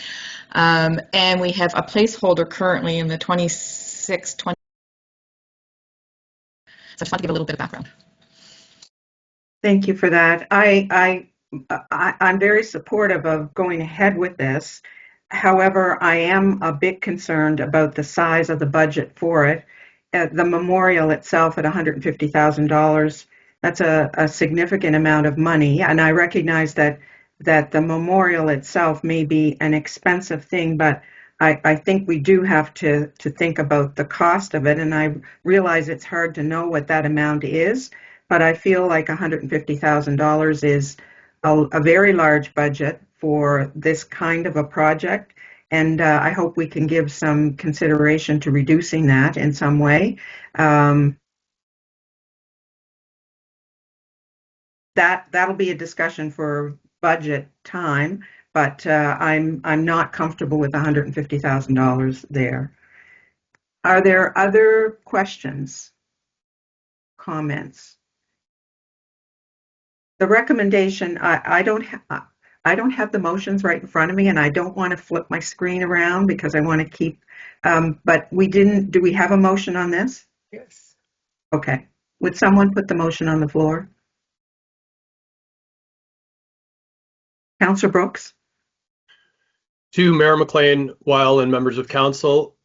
And we have a placeholder currently in the 26-20. So I just want to give a little bit of background. Thank you for that. I'm very supportive of going ahead with this. However, I am a bit concerned about the size of the budget for it. The memorial itself at $150,000, that's a significant amount of money. And I recognize that the memorial itself may be an expensive thing, but I think we do have to think about the cost of it. And I realize it's hard to know what that amount is, but I feel like $150,000 is a very large budget for this kind of a project, and I hope we can give some consideration to reducing that in some way. That'll be a discussion for budget time, but I'm not comfortable with $150,000 there. Are there other questions, comments? The recommendation, I don't have the motions right in front of me, and I don't want to flip my screen around because I want to keep, but do we have a motion on this? Yes. Okay. Would someone put the motion on the floor? Councillor Brooks? To Mayor McLean, Weil, and members of council,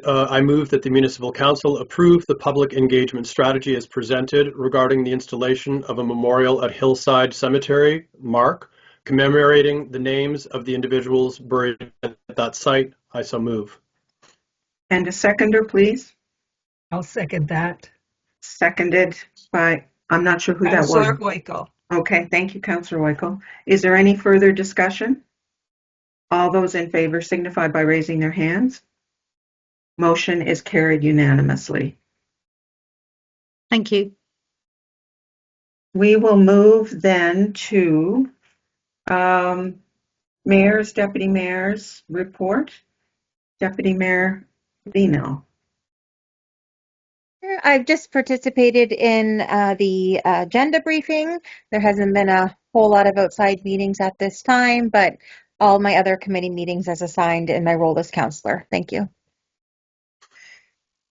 I move that the Municipal Council approve the public engagement strategy as presented regarding the installation of a memorial at Hillside Cemetery, Mark, commemorating the names of the individuals buried at that site. I so move. And a seconder, please. I'll second that. Seconded by, I'm not sure who that was. Councillor Weichel. Okay, thank you, Councillor Weichel. Is there any further discussion? All those in favor signify by raising their hands. Motion is carried unanimously. Thank you. We will move then to Mayor's, Deputy Mayor's report. Deputy Mayor Vino. I've just participated in the agenda briefing. There hasn't been a whole lot of outside meetings at this time, but all my other committee meetings as assigned in my role as counselor. Thank you.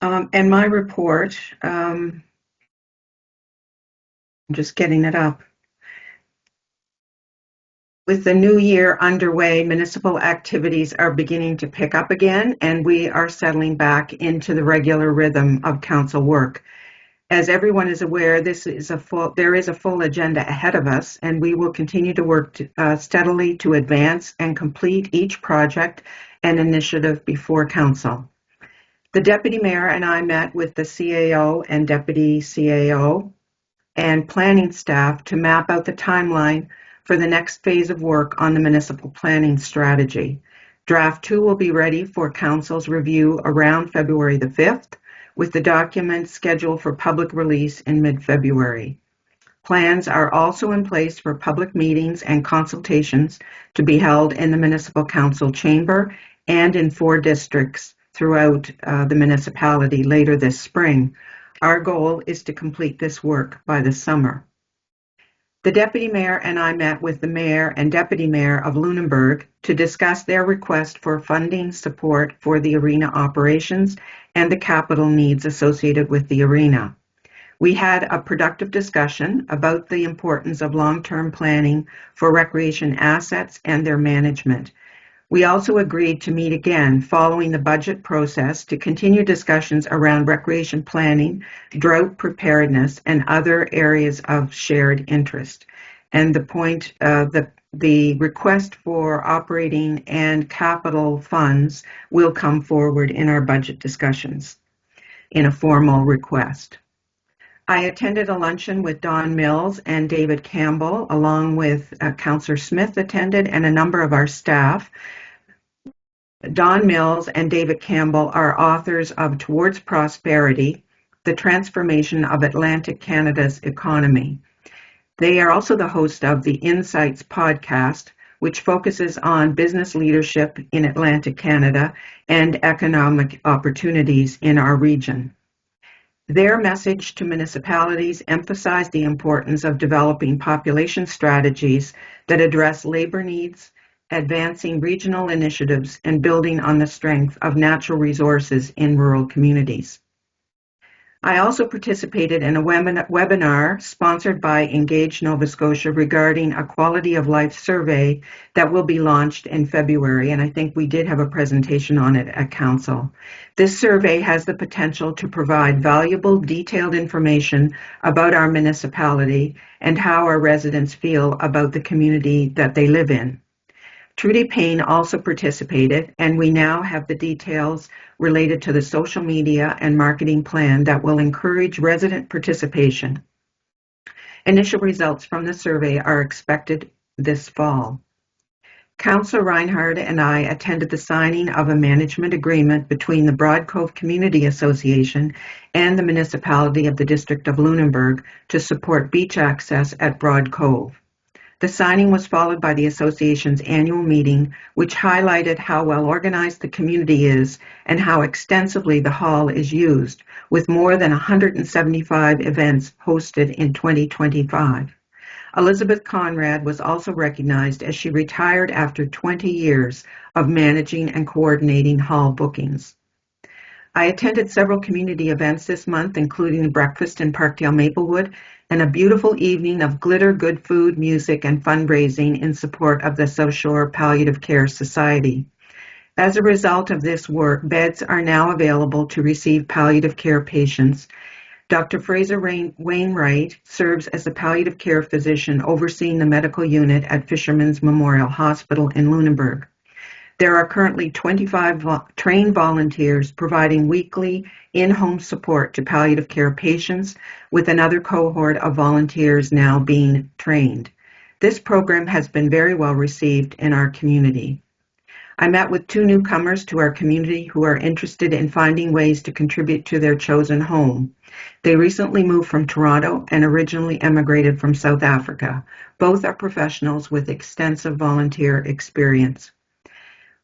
And my report, I'm just getting it up. With the new year underway, municipal activities are beginning to pick up again, and we are settling back into the regular rhythm of council work. As everyone is aware, there is a full agenda ahead of us, and we will continue to work steadily to advance and complete each project and initiative before council. The Deputy Mayor and I met with the CAO and Deputy CAO and planning staff to map out the timeline for the next phase of work on the municipal planning strategy. Draft 2 will be ready for Council's review around February the 5th, with the document scheduled for public release in mid-February. Plans are also in place for public meetings and consultations to be held in the Municipal Council chamber and in 4 districts throughout the municipality later this spring. Our goal is to complete this work by the summer. The Deputy Mayor and I met with the Mayor and Deputy Mayor of Lunenburg to discuss their request for funding support for the arena operations and the capital needs associated with the arena. We had a productive discussion about the importance of long-term planning for recreation assets and their management. We also agreed to meet again following the budget process to continue discussions around recreation planning, drought preparedness, and other areas of shared interest. And the request for operating and capital funds will come forward in our budget discussions in a formal request. I attended a luncheon with Don Mills and David Campbell, along with Councillor Smith attended and a number of our staff. Don Mills and David Campbell are authors of Towards Prosperity, The Transformation of Atlantic Canada's Economy. They are also the host of the Insights podcast, which focuses on business leadership in Atlantic Canada and economic opportunities in our region. Their message to municipalities emphasized the importance of developing population strategies that address labor needs, advancing regional initiatives, and building on the strength of natural resources in rural communities. I also participated in a webinar sponsored by Engage Nova Scotia regarding a quality of life survey that will be launched in February, and I think we did have a presentation on it at Council. This survey has the potential to provide valuable, detailed information about our municipality and how our residents feel about the community that they live in. Trudy Payne also participated, and we now have the details related to the social media and marketing plan that will encourage resident participation. Initial results from the survey are expected this fall. Councillor Reinhardt and I attended the signing of a management agreement between the Broad Cove Community Association and the municipality of the District of Lunenburg to support beach access at Broad Cove. The signing was followed by the association's annual meeting, which highlighted how well organized the community is and how extensively the hall is used, with more than 175 events hosted in 2025. Elizabeth Conrad was also recognized as she retired after 20 years of managing and coordinating hall bookings. I attended several community events this month, including the breakfast in Parkdale Maplewood and a beautiful evening of glitter, good food, music, and fundraising in support of the South Shore Palliative Care Society. As a result of this work, beds are now available to receive palliative care patients. Dr. Fraser Wainwright serves as a palliative care physician overseeing the medical unit at Fisherman's Memorial Hospital in Lunenburg. There are currently 25 trained volunteers providing weekly in-home support to palliative care patients, with another cohort of volunteers now being trained. This program has been very well received in our community. I met with 2 newcomers to our community who are interested in finding ways to contribute to their chosen home. They recently moved from Toronto and originally emigrated from South Africa. Both are professionals with extensive volunteer experience.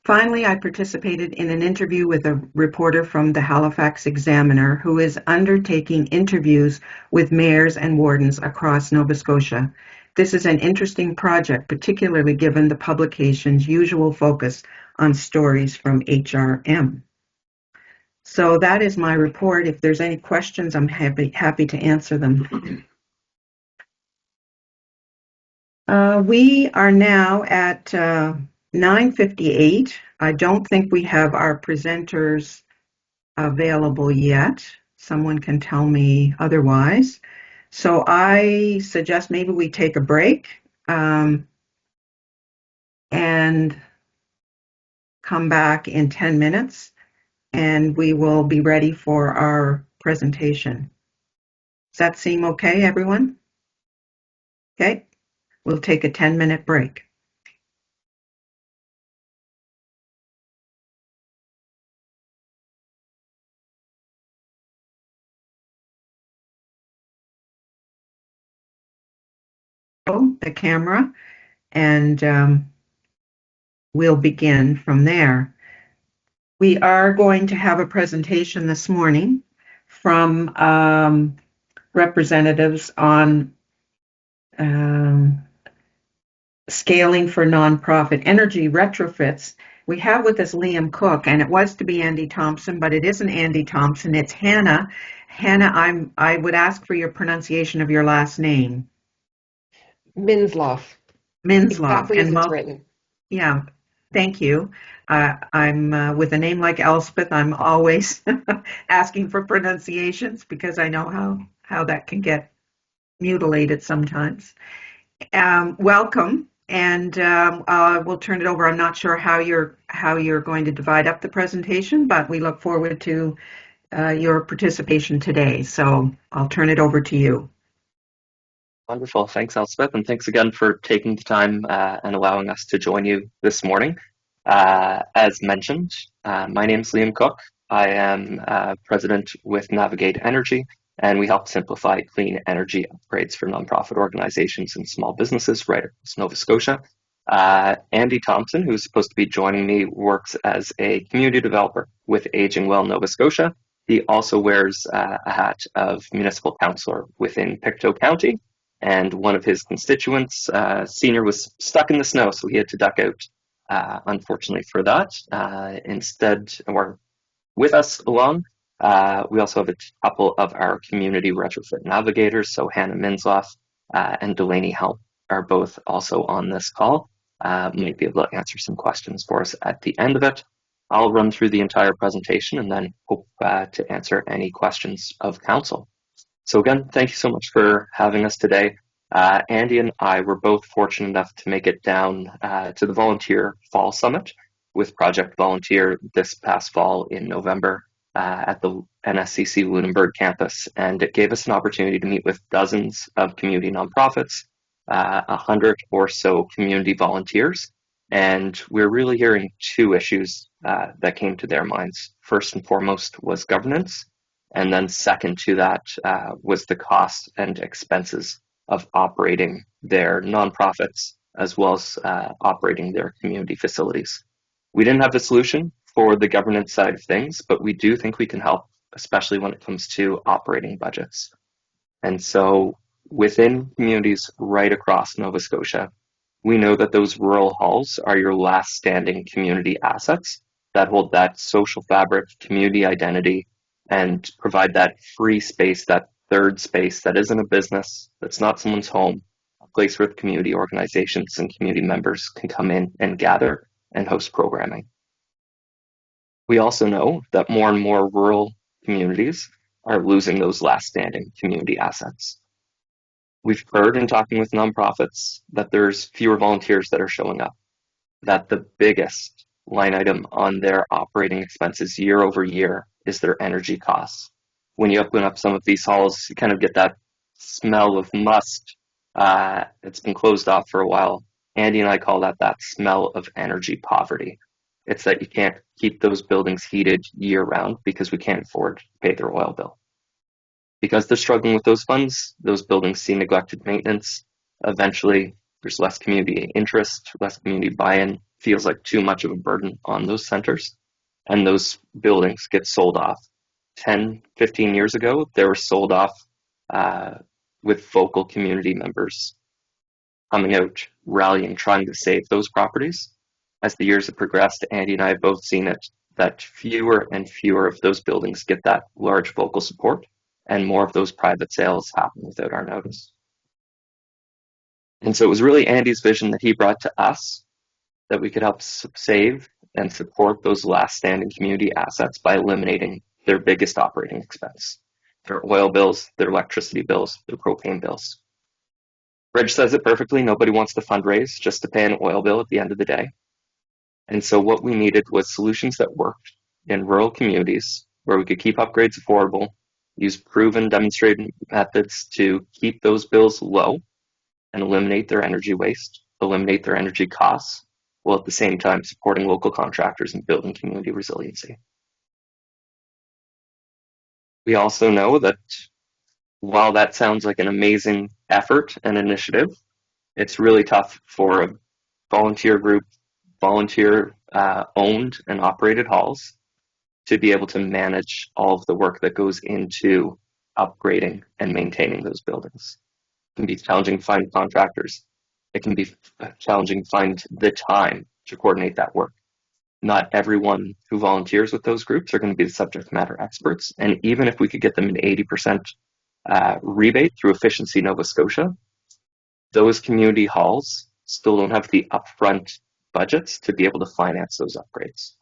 Finally, I participated in an interview with a reporter from the Halifax Examiner who is undertaking interviews with mayors and wardens across Nova Scotia. This is an interesting project, particularly given the publication's usual focus on stories from HRM. So that is my report. If there's any questions, I'm happy to answer them. We are now at 9:58. I don't think we have our presenters available yet. Someone can tell me otherwise. So I suggest maybe we take a break and come back in 10 minutes, and we will be ready for our presentation. Does that seem okay, everyone? Okay, we'll take a 10-minute break. The camera, and we'll begin from there. We are going to have a presentation this morning from representatives on scaling for nonprofit energy retrofits. We have with us Liam Cook, and it was to be Andy Thompson, but it isn't Andy Thompson, it's Hannah. Hannah, I would ask for your pronunciation of your last name. Minsloff. Minsloff. Exactly as it's written. Yeah. Thank you. I'm with a name like Elspeth, I'm always asking for pronunciations because I know how that can get mutilated sometimes. Welcome, and we'll turn it over. I'm not sure how you're going to divide up the presentation, but we look forward to your participation today. So I'll turn it over to you. Wonderful. Thanks, Elspeth, and thanks again for taking the time and allowing us to join you this morning. As mentioned, my name is Liam Cook. I am president with Navigate Energy, and we help simplify clean energy upgrades for nonprofit organizations and small businesses right across Nova Scotia. Andy Thompson, who's supposed to be joining me, works as a community developer with Aging Well Nova Scotia. He also wears a hat of municipal councillor within Pictou County, and one of his constituents, Senior, was stuck in the snow, so he had to duck out. Unfortunately for that, instead, or with us along, we also have a couple of our community retrofit navigators. So Hannah Minsloff and Delaney Help are both also on this call. Might be able to answer some questions for us at the end of it. I'll run through the entire presentation and then hope to answer any questions of council. So again, thank you so much for having us today. Andy and I were both fortunate enough to make it down to the Volunteer Fall Summit with Project Volunteer this past fall in November at the NSCC Lunenburg campus. And it gave us an opportunity to meet with dozens of community nonprofits, 100 or so community volunteers. And we're really hearing two issues that came to their minds. First and foremost was governance. And then second to that was the cost and expenses of operating their nonprofits as well as operating their community facilities. We didn't have the solution for the governance side of things, but we do think we can help, especially when it comes to operating budgets. And so within communities right across Nova Scotia, we know that those rural halls are your last standing community assets that hold that social fabric, community identity, and provide that free space, that third space that isn't a business, that's not someone's home, a place where community organizations and community members can come in and gather and host programming. We also know that more and more rural communities are losing those last standing community assets. We've heard in talking with nonprofits that there's fewer volunteers that are showing up, that the biggest line item on their operating expenses year over year is their energy costs. When you open up some of these halls, you kind of get that smell of must. It's been closed off for a while. Andy and I call that smell of energy poverty. It's that you can't keep those buildings heated year round because we can't afford to pay their oil bill. Because they're struggling with those funds, those buildings see neglected maintenance. Eventually, there's less community interest, less community buy-in, feels like too much of a burden on those centers. And those buildings get sold off. 10, 15 years ago, they were sold off with vocal community members coming out, rallying, trying to save those properties. As the years have progressed, Andy and I have both seen it, that fewer and fewer of those buildings get that large vocal support, and more of those private sales happen without our notice. And so it was really Andy's vision that he brought to us that we could help save and support those last standing community assets by eliminating their biggest operating expense, their oil bills, their electricity bills, their propane bills. Reg says it perfectly. Nobody wants to fundraise just to pay an oil bill at the end of the day. And so what we needed was solutions that worked in rural communities where we could keep upgrades affordable, use proven demonstrated methods to keep those bills low and eliminate their energy waste, eliminate their energy costs, while at the same time supporting local contractors and building community resiliency. We also know that while that sounds like an amazing effort and initiative, it's really tough for a volunteer group, volunteer owned and operated halls to be able to manage all of the work that goes into upgrading and maintaining those buildings. It can be challenging to find contractors. It can be challenging to find the time to coordinate that work. Not everyone who volunteers with those groups are going to be the subject matter experts. And even if we could get them an 80% rebate through Efficiency Nova Scotia, those community halls still don't have the upfront budgets to be able to finance those upgrades.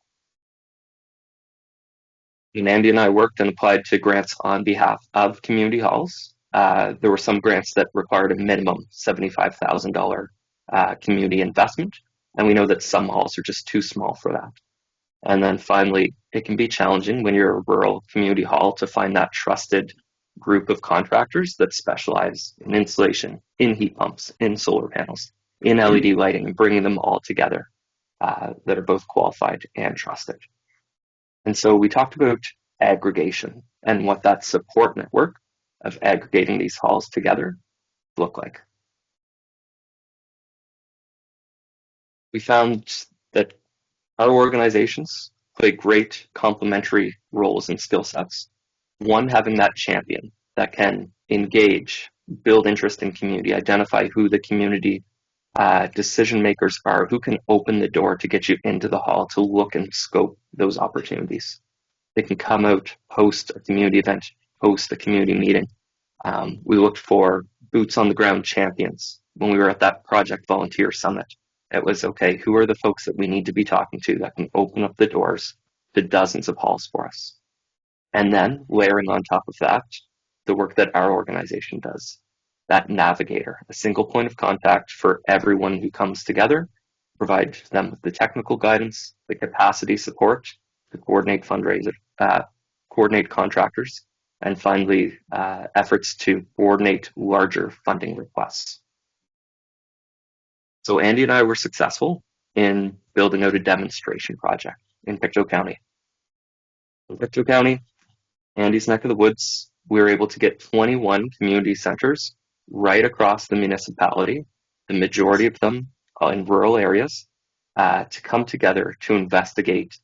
And Andy and I worked and applied to grants on behalf of community halls. There were some grants that required a minimum $75,000 community investment, and we know that some halls are just too small for that. And then finally, it can be challenging when you're a rural community hall to find that trusted group of contractors that specialize in insulation, in heat pumps, in solar panels, in LED lighting, and bringing them all together that are both qualified and trusted. And so we talked about aggregation and what that support network of aggregating these halls together look like. We found that our organizations play great complementary roles and skill sets. One, having that champion that can engage, build interest in community, identify who the community decision makers are, who can open the door to get you into the hall to look and scope those opportunities. They can come out, host a community event, host a community meeting. We looked for boots on the ground champions when we were at that Project Volunteer Summit. It was, okay, who are the folks that we need to be talking to that can open up the doors to dozens of halls for us? And then layering on top of that, the work that our organization does, that navigator, a single point of contact for everyone who comes together, provide them with the technical guidance, the capacity support to coordinate fundraisers, coordinate contractors, and finally, efforts to coordinate larger funding requests. So Andy and I were successful in building out a demonstration project in Pictou County. In Pictou County, Andy's neck of the woods, we were able to get 21 community centers right across the municipality, the majority of them in rural areas, to come together to investigate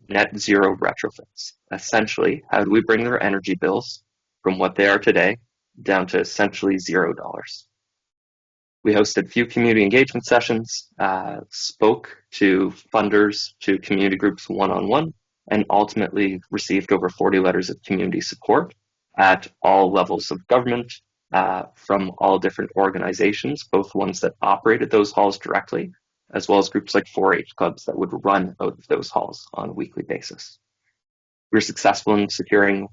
net zero retrofits. Essentially, how do we bring their energy bills from what they are today down to essentially $0? We hosted a few community engagement sessions, spoke to funders, to community groups one-on-one, and ultimately received over 40 letters of community support at all levels of government, from all different organizations, both ones that operated those halls directly, as well as groups like 4-H clubs that would run out of those halls on a weekly basis. We were successful in securing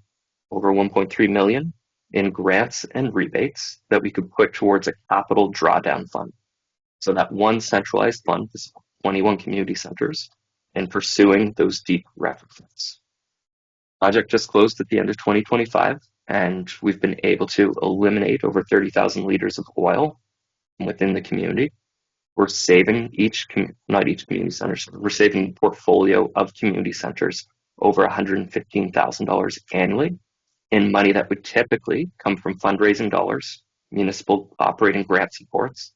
over $1.3 million in grants and rebates that we could put towards a capital drawdown fund. So that one centralized fund is 21 community centers in pursuing those deep retrofits. Project just closed at the end of 2025, and we've been able to eliminate over 30,000 liters of oil within the community. We're saving not each community center, we're saving a portfolio of community centers over $115,000 annually in money that would typically come from fundraising dollars, municipal operating grant supports,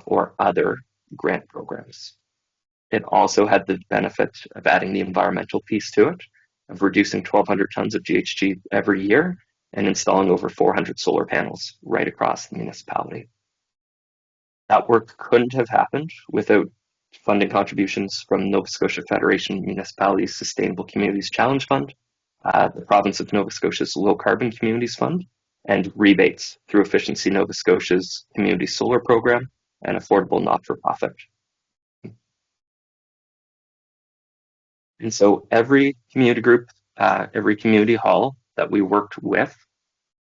or other grant programs. It also had the benefit of adding the environmental piece to it, of reducing 1,200 tons of GHG every year and installing over 400 solar panels right across the municipality. That work couldn't have happened without funding contributions from Nova Scotia Federation Municipalities Sustainable Communities Challenge Fund, the Province of Nova Scotia's Low Carbon Communities Fund, and rebates through Efficiency Nova Scotia's Community Solar Program and Affordable Not-for-Profit. And so every community group, every community hall that we worked with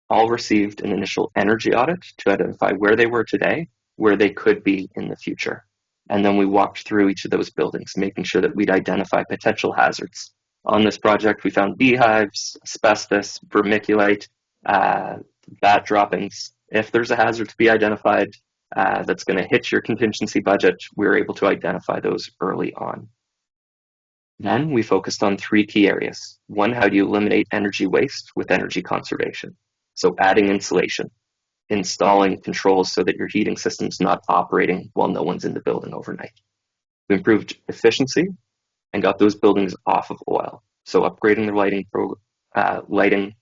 all received an initial energy audit to identify where they were today, where they could be in the future. And then we walked through each of those buildings, making sure that we'd identify potential hazards. On this project, we found beehives, asbestos, vermiculite, bat droppings. If there's a hazard to be identified that's going to hit your contingency budget, we were able to identify those early on. Then we focused on 3 key areas. One, how do you eliminate energy waste with energy conservation? So adding insulation, installing controls so that your heating system's not operating while no one's in the building overnight. We improved efficiency and got those buildings off of oil. So upgrading their lighting,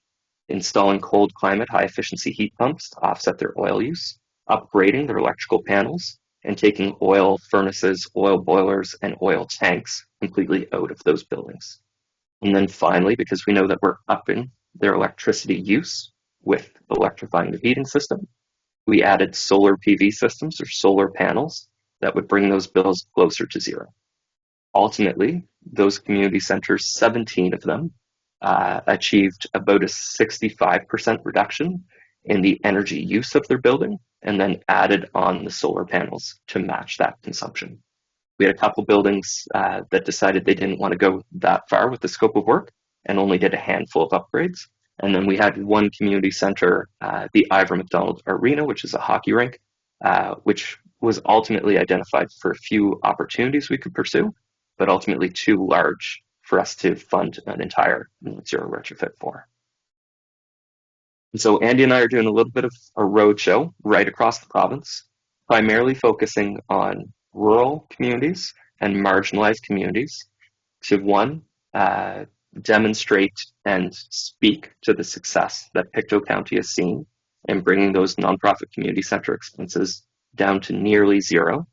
installing cold climate, high efficiency heat pumps to offset their oil use, upgrading their electrical panels, and taking oil furnaces, oil boilers, and oil tanks completely out of those buildings. And then finally, because we know that we're upping their electricity use with electrifying the heating system, we added solar PV systems or solar panels that would bring those bills closer to zero. Ultimately, those community centers, 17 of them, achieved about a 65% reduction in the energy use of their building, and then added on the solar panels to match that consumption. We had a couple buildings that decided they didn't want to go that far with the scope of work and only did a handful of upgrades. And then we had one community center, the Ivor McDonald Arena, which is a hockey rink, which was ultimately identified for a few opportunities we could pursue, but ultimately too large for us to fund an entire net zero retrofit for. And so Andy and I are doing a little bit of a roadshow right across the province, primarily focusing on rural communities and marginalized communities to, one, demonstrate and speak to the success that Pictou County has seen in bringing those nonprofit community center expenses down to nearly zero.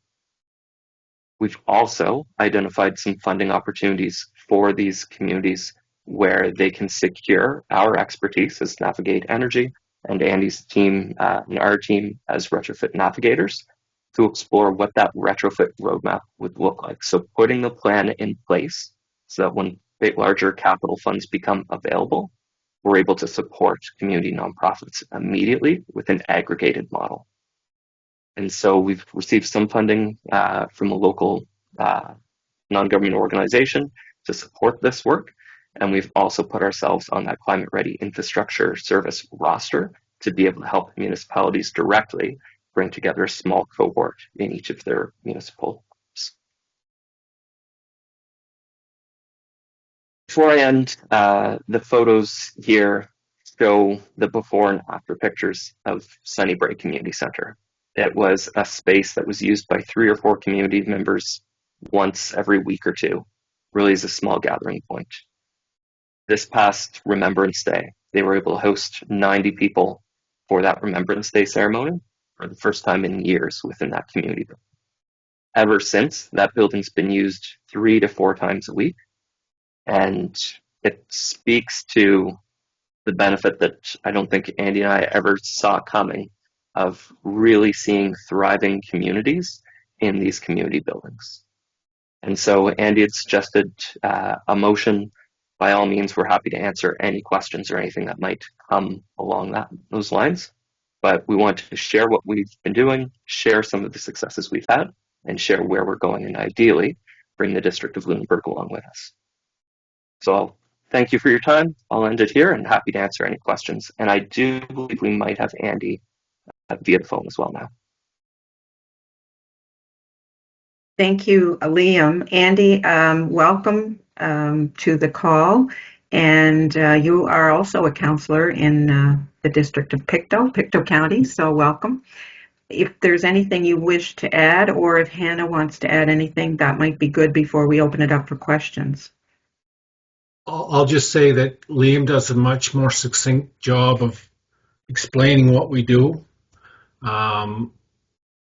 We've also identified some funding opportunities for these communities where they can secure our expertise as Navigate Energy and Andy's team and our team as retrofit navigators to explore what that retrofit roadmap would look like. So putting the plan in place so that when larger capital funds become available, we're able to support community nonprofits immediately with an aggregated model. And so we've received some funding from a local non-government organization to support this work. And we've also put ourselves on that Climate Ready Infrastructure Service roster to be able to help municipalities directly bring together a small cohort in each of their municipal. Before I end, the photos here show the before and after pictures of Sunnybrae Community Center. It was a space that was used by 3 or 4 community members once every week or two, really as a small gathering point. This past Remembrance Day, they were able to host 90 people for that Remembrance Day ceremony for the first time in years within that community. Ever since, that building's been used 3 to 4 times a week, and it speaks to the benefit that I don't think Andy and I ever saw coming of really seeing thriving communities in these community buildings. And so Andy had suggested a motion. By all means, we're happy to answer any questions or anything that might come along those lines. But we want to share what we've been doing, share some of the successes we've had, and share where we're going, and ideally bring the District of Lunenburg along with us. So I'll thank you for your time. I'll end it here and happy to answer any questions. And I do believe we might have Andy via the phone as well now. Thank you, Liam. Andy, welcome to the call. And you are also a counselor in the district of Pictou County, so welcome. If there's anything you wish to add, or if Hannah wants to add anything, that might be good before we open it up for questions. I'll just say that Liam does a much more succinct job of explaining what we do. I'm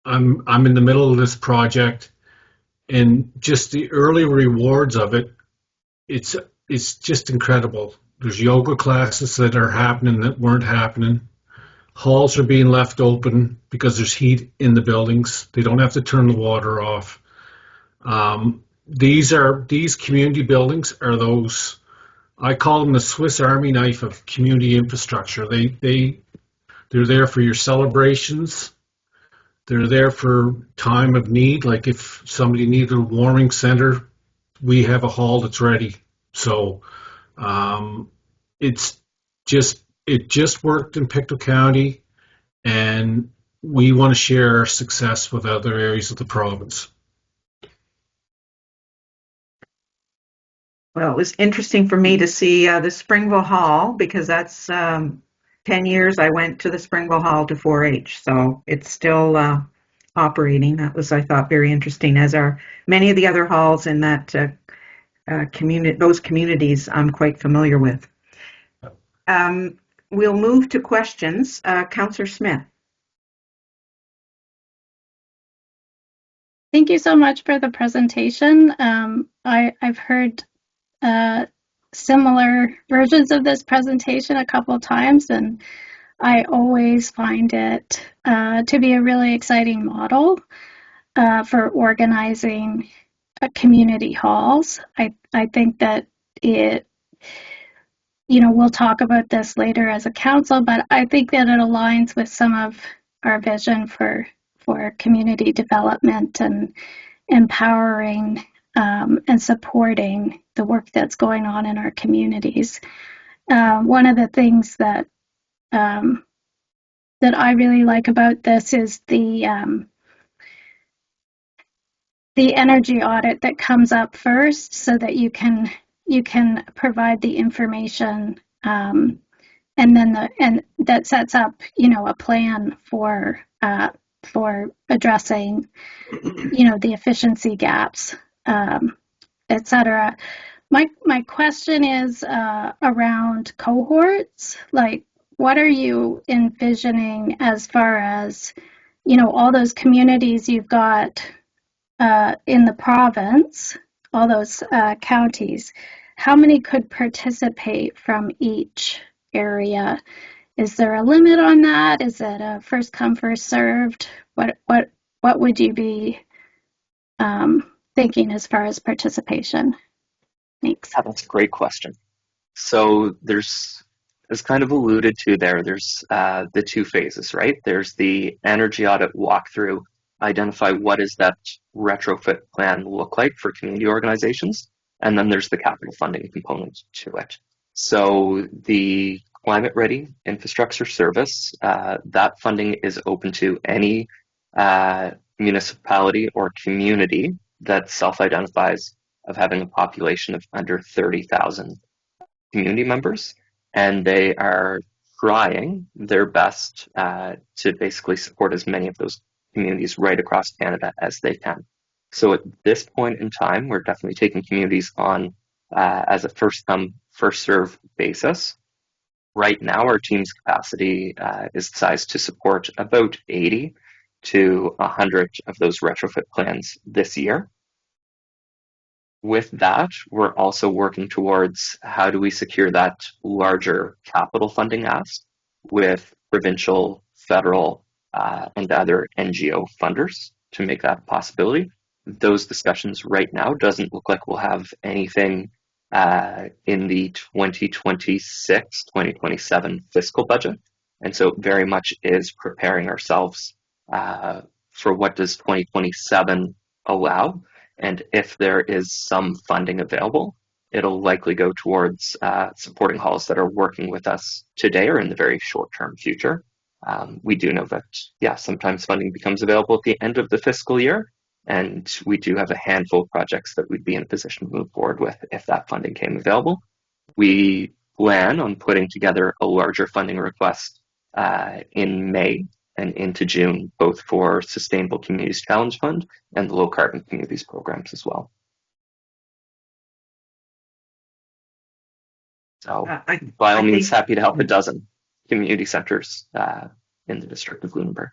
in the middle of this project, and just the early rewards of it, it's just incredible. There's yoga classes that are happening that weren't happening. Halls are being left open because there's heat in the buildings. They don't have to turn the water off. These community buildings are those, I call them the Swiss Army knife of community infrastructure. They're there for your celebrations. They're there for time of need. Like if somebody needed a warming center, we have a hall that's ready. So it just worked in Pictou County, and we want to share our success with other areas of the province. Well, it was interesting for me to see the Springville Hall, because that's 10 years I went to the Springville Hall to 4-H, so it's still operating. That was, I thought, very interesting, as are many of the other halls in that those communities I'm quite familiar with. We'll move to questions. Councillor Smith. Thank you so much for the presentation. I've heard similar versions of this presentation a couple times, and I always find it to be a really exciting model for organizing community halls. I think that it, we'll talk about this later as a council, but I think that it aligns with some of our vision for community development and empowering and supporting the work that's going on in our communities. One of the things that I really like about this is the energy audit that comes up first, so that you can provide the information, and then and that sets up a plan for addressing the efficiency gaps, etc. My question is around cohorts. Like, what are you envisioning as far as all those communities you've got in the province, all those counties? How many could participate from each area? Is there a limit on that? Is it a first come, first served? What would you be thinking as far as participation? Thanks. Yeah, that's a great question. So there's, as kind of alluded to there's the two phases, right? There's the energy audit walkthrough, identify what does that retrofit plan look like for community organizations, and then there's the capital funding component to it. So the Climate Ready Infrastructure Service, that funding is open to any municipality or community that self-identifies of having a population of under 30,000 community members, and they are trying their best to basically support as many of those communities right across Canada as they can. So at this point in time, we're definitely taking communities on as a first come, first serve basis. Right now, our team's capacity is sized to support about 80 to 100 of those retrofit plans this year. With that, we're also working towards how do we secure that larger capital funding ask with provincial, federal, and other NGO funders to make that a possibility. Those discussions right now doesn't look like we'll have anything in the 2026-2027 fiscal budget. And so it very much is preparing ourselves for what does 2027 allow. And if there is some funding available, it'll likely go towards supporting halls that are working with us today or in the very short-term future. We do know that, sometimes funding becomes available at the end of the fiscal year, and we do have a handful of projects that we'd be in a position to move forward with if that funding came available. We plan on putting together a larger funding request in May and into June, both for Sustainable Communities Challenge Fund and the Low Carbon Communities programs as well. So by all means, happy to help a dozen community centers in the District of Lunenburg.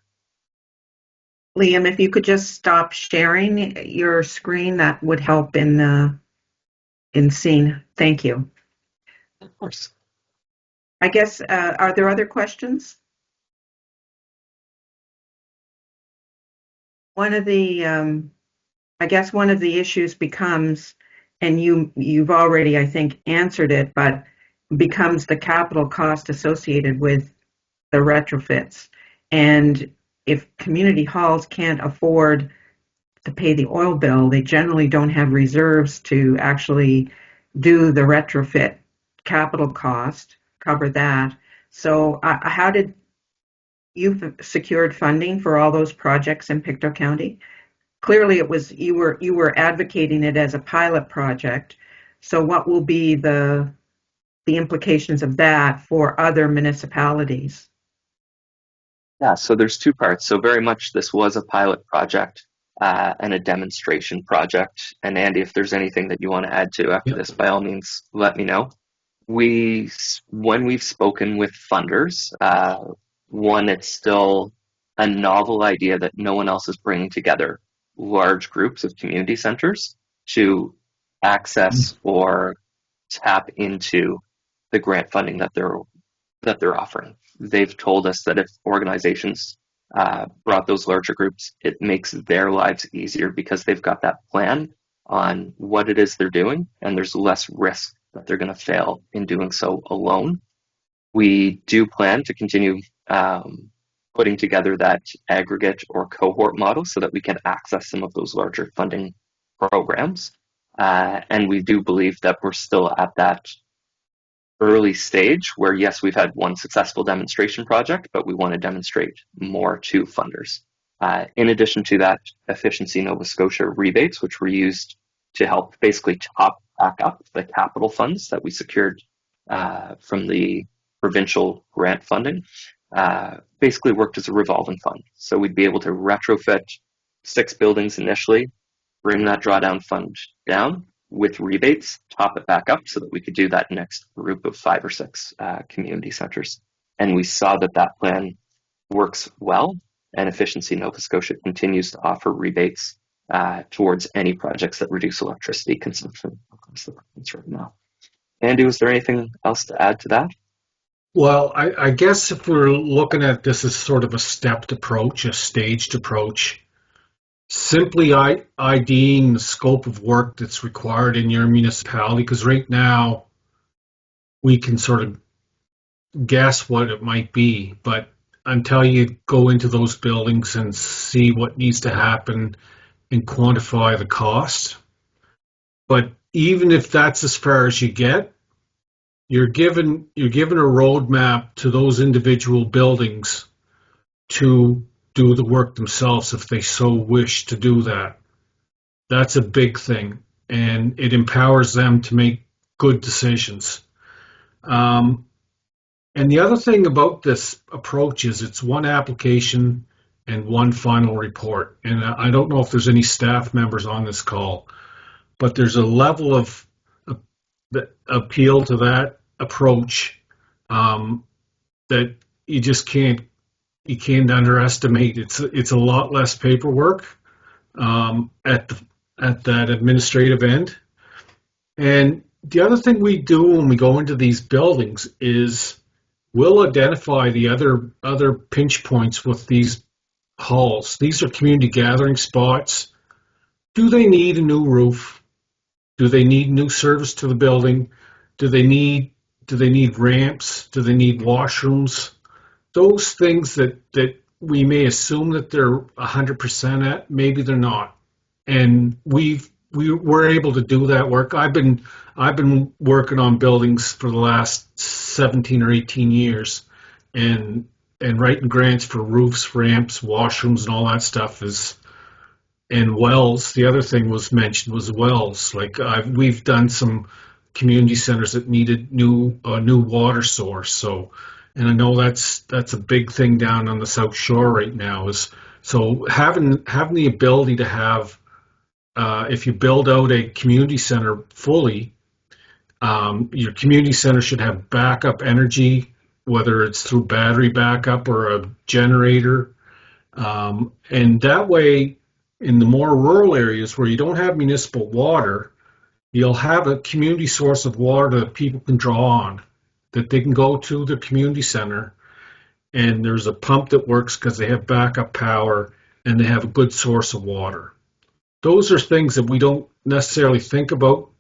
Liam, if you could just stop sharing your screen, that would help in seeing. Thank you. Of course. I guess, are there other questions? One of the, I guess one of the issues becomes, and you've already, I think, answered it, but becomes the capital cost associated with the retrofits. And if community halls can't afford to pay the oil bill, they generally don't have reserves to actually do the retrofit capital cost, cover that. So how did you've secured funding for all those projects in Pictou County? Clearly it was you were advocating it as a pilot project. So what will be the implications of that for other municipalities? Yeah, so there's two parts. So very much this was a pilot project and a demonstration project. And Andy, if there's anything that you want to add to after this, by all means, let me know. When we've spoken with funders, one, it's still a novel idea that no one else is bringing together large groups of community centers to access or tap into the grant funding that they're offering. They've told us that if organizations brought those larger groups, it makes their lives easier because they've got that plan on what it is they're doing, and there's less risk that they're going to fail in doing so alone. We do plan to continue putting together that aggregate or cohort model so that we can access some of those larger funding programs. And we do believe that we're still at that early stage where, yes, we've had one successful demonstration project, but we want to demonstrate more to funders. In addition to that, Efficiency Nova Scotia rebates, which were used to help basically top back up the capital funds that we secured from the provincial grant funding, basically worked as a revolving fund. So we'd be able to retrofit 6 buildings initially, bring that drawdown fund down with rebates, top it back up so that we could do that next group of 5 or 6 community centers. And we saw that that plan works well, and Efficiency Nova Scotia continues to offer rebates towards any projects that reduce electricity consumption across the province right now. Andy, was there anything else to add to that? Well, I guess if we're looking at this as sort of a stepped approach, a staged approach, simply IDing the scope of work that's required in your municipality, because right now we can sort of guess what it might be, but until you go into those buildings and see what needs to happen and quantify the cost. But even if that's as far as you get, you're given a roadmap to those individual buildings to do the work themselves if they so wish to do that. That's a big thing, and it empowers them to make good decisions. And the other thing about this approach is it's one application and one final report. And I don't know if there's any staff members on this call, but there's a level of appeal to that approach that you just can't underestimate. It's a lot less paperwork at that administrative end. And the other thing we do when we go into these buildings is we'll identify the other pinch points with these halls. These are community gathering spots. Do they need a new roof? Do they need new service to the building? Do they need ramps? Do they need washrooms? Those things that we may assume that they're 100% at, maybe they're not. And we're able to do that work. I've been working on buildings for the last 17 or 18 years, and writing grants for roofs, ramps, washrooms, and all that stuff and wells. The other thing was mentioned was wells. Like we've done some community centers that needed a new water source. So, and I know that's a big thing down on the South Shore right now. So having the ability to have, if you build out a community center fully, your community center should have backup energy, whether it's through battery backup or a generator. And that way, in the more rural areas where you don't have municipal water, you'll have a community source of water that people can draw on, that they can go to the community center, and there's a pump that works because they have backup power and they have a good source of water. Those are things that we don't necessarily think about.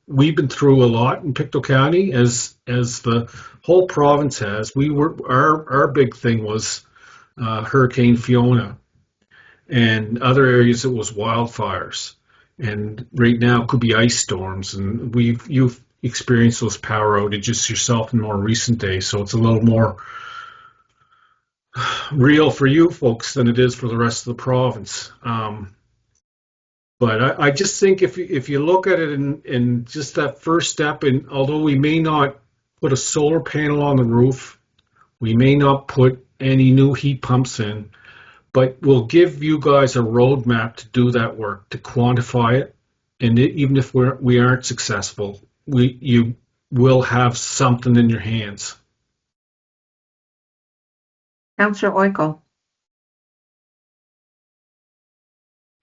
We've been through a lot in Pictou County, as the whole province has. Our big thing was Hurricane Fiona, and other areas it was wildfires, and right now it could be ice storms. And you've experienced those power outages yourself in more recent days, so it's a little more real for you folks than it is for the rest of the province. But I just think if you look at it in just that first step, and although we may not put a solar panel on the roof, we may not put any new heat pumps in, but we'll give you guys a roadmap to do that work, to quantify it. And even if we aren't successful, you will have something in your hands. Councillor Oikel.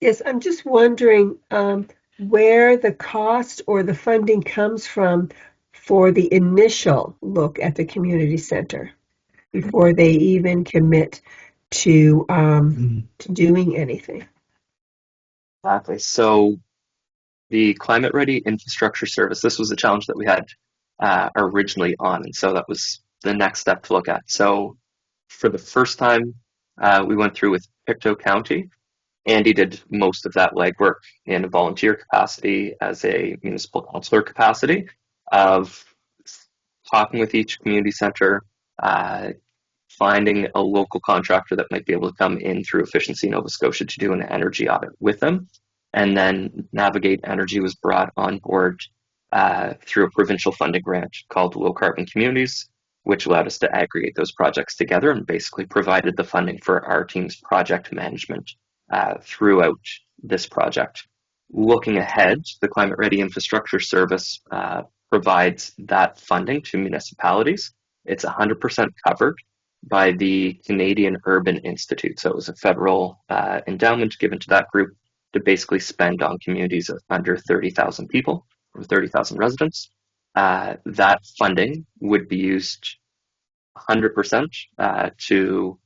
Yes, I'm just wondering where the cost or the funding comes from for the initial look at the community center before they even commit to doing anything. Exactly. So the Climate Ready Infrastructure Service, this was a challenge that we had originally on, and so that was the next step to look at. So for the first time, we went through with Pictou County. Andy did most of that legwork in a volunteer capacity, as a municipal councillor capacity, of talking with each community center, finding a local contractor that might be able to come in through Efficiency Nova Scotia to do an energy audit with them. And then Navigate Energy was brought on board through a provincial funding grant called Low Carbon Communities, which allowed us to aggregate those projects together and basically provided the funding for our team's project management throughout this project. Looking ahead, the Climate Ready Infrastructure Service provides that funding to municipalities. It's 100% covered by the Canadian Urban Institute. So it was a federal endowment given to that group to basically spend on communities of under 30,000 people or 30,000 residents. That funding would be used 100% to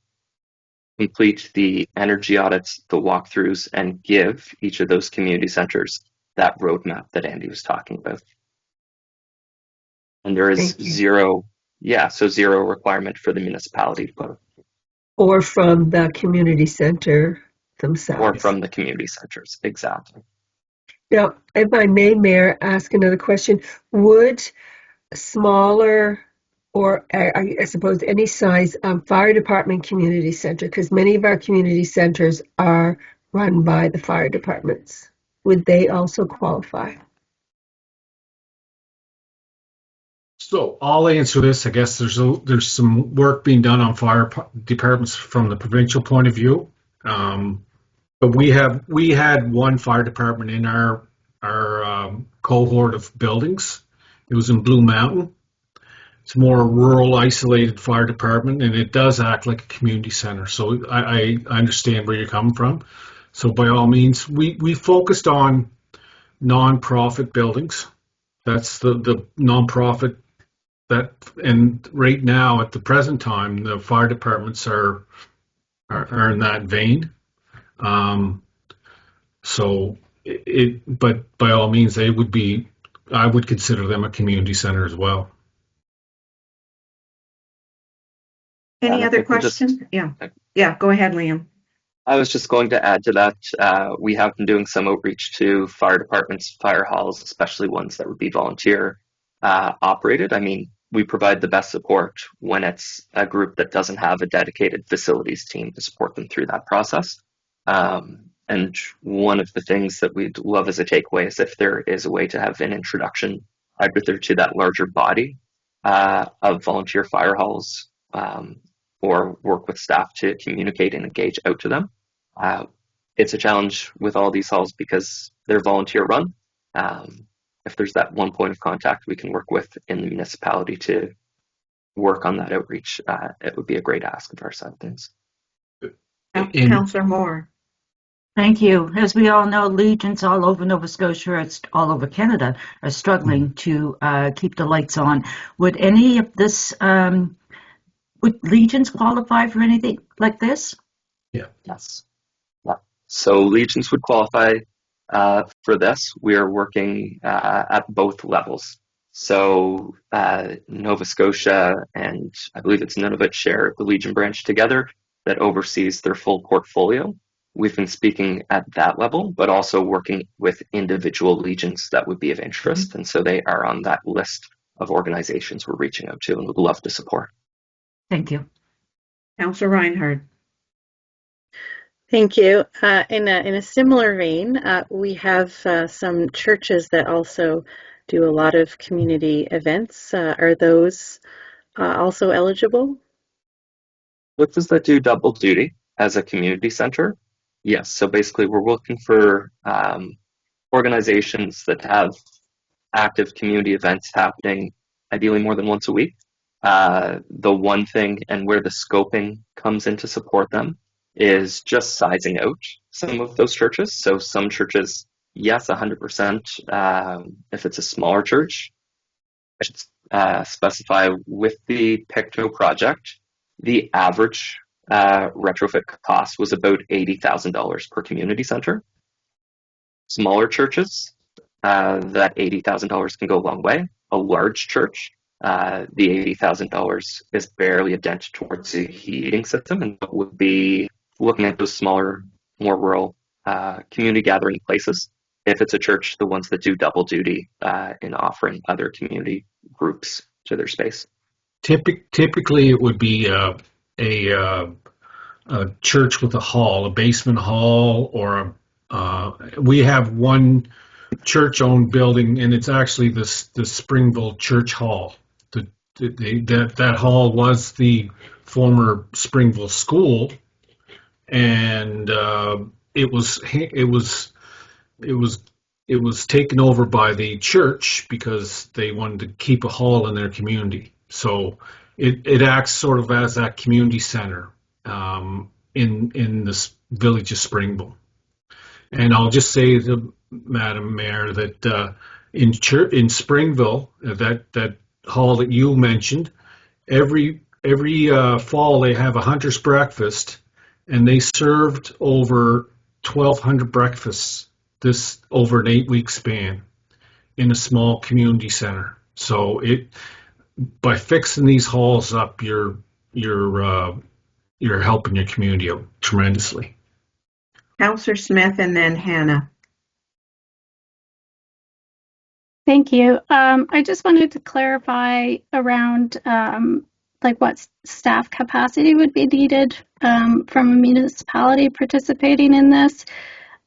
complete the energy audits, the walkthroughs, and give each of those community centers that roadmap that Andy was talking about. And there is zero requirement for the municipality to put it. Or from the community center themselves. Or from the community centers, exactly. Now, if I may, Mayor, ask another question. Would smaller, or I suppose any size, fire department community center, because many of our community centers are run by the fire departments, would they also qualify? So I'll answer this. I guess there's some work being done on fire departments from the provincial point of view. But we had one fire department in our cohort of buildings. It was in Blue Mountain. It's more a rural, isolated fire department, and it does act like a community center. So I understand where you're coming from. So by all means, we focused on nonprofit buildings. That's the nonprofit that, and right now at the present time, the fire departments are in that vein. But by all means, I would consider them a community center as well. Any other questions? Yeah, go ahead, Liam. I was just going to add to that. We have been doing some outreach to fire departments, fire halls, especially ones that would be volunteer operated. I mean, we provide the best support when it's a group that doesn't have a dedicated facilities team to support them through that process. And one of the things that we'd love as a takeaway is if there is a way to have an introduction either to that larger body of volunteer fire halls, or work with staff to communicate and engage out to them. It's a challenge with all these halls because they're volunteer run. If there's that one point of contact we can work with in the municipality to work on that outreach, it would be a great ask of our side of things. Councillor Moore. Thank you. As we all know, Legions all over Nova Scotia, all over Canada, are struggling to keep the lights on. Would any of this, would Legions qualify for anything like this? Yeah. Yes. Yeah. So Legions would qualify for this. We are working at both levels. So Nova Scotia and I believe it's Nunavut share the Legion branch together that oversees their full portfolio. We've been speaking at that level, but also working with individual Legions that would be of interest. And so they are on that list of organizations we're reaching out to and would love to support. Thank you. Councillor Reinhardt. Thank you. In a similar vein, we have some churches that also do a lot of community events. Are those also eligible? Churches that do double duty as a community center, yes. So basically, we're looking for organizations that have active community events happening, ideally more than once a week. The one thing and where the scoping comes in to support them is just sizing out some of those churches. So some churches, yes, 100%. If it's a smaller church, I should specify with the Pictou project, the average retrofit cost was about $80,000 per community center. Smaller churches, that $80,000 can go a long way. A large church, the $80,000 is barely a dent towards the heating system, and it would be looking at those smaller, more rural community gathering places. If it's a church, the ones that do double duty in offering other community groups to their space. Typically, it would be a church with a hall, a basement hall, or we have one church-owned building, and it's actually the Springville Church Hall. That hall was the former Springville School, and it was taken over by the church because they wanted to keep a hall in their community. So it acts sort of as that community center in this village of Springville. And I'll just say to Madam Mayor that in Springville, that hall that you mentioned, every fall they have a hunter's breakfast, and they served over 1,200 breakfasts this over an 8-week span in a small community center. So by fixing these halls up, you're helping your community out tremendously. Councillor Smith and then Hannah. Thank you. I just wanted to clarify around what staff capacity would be needed from a municipality participating in this.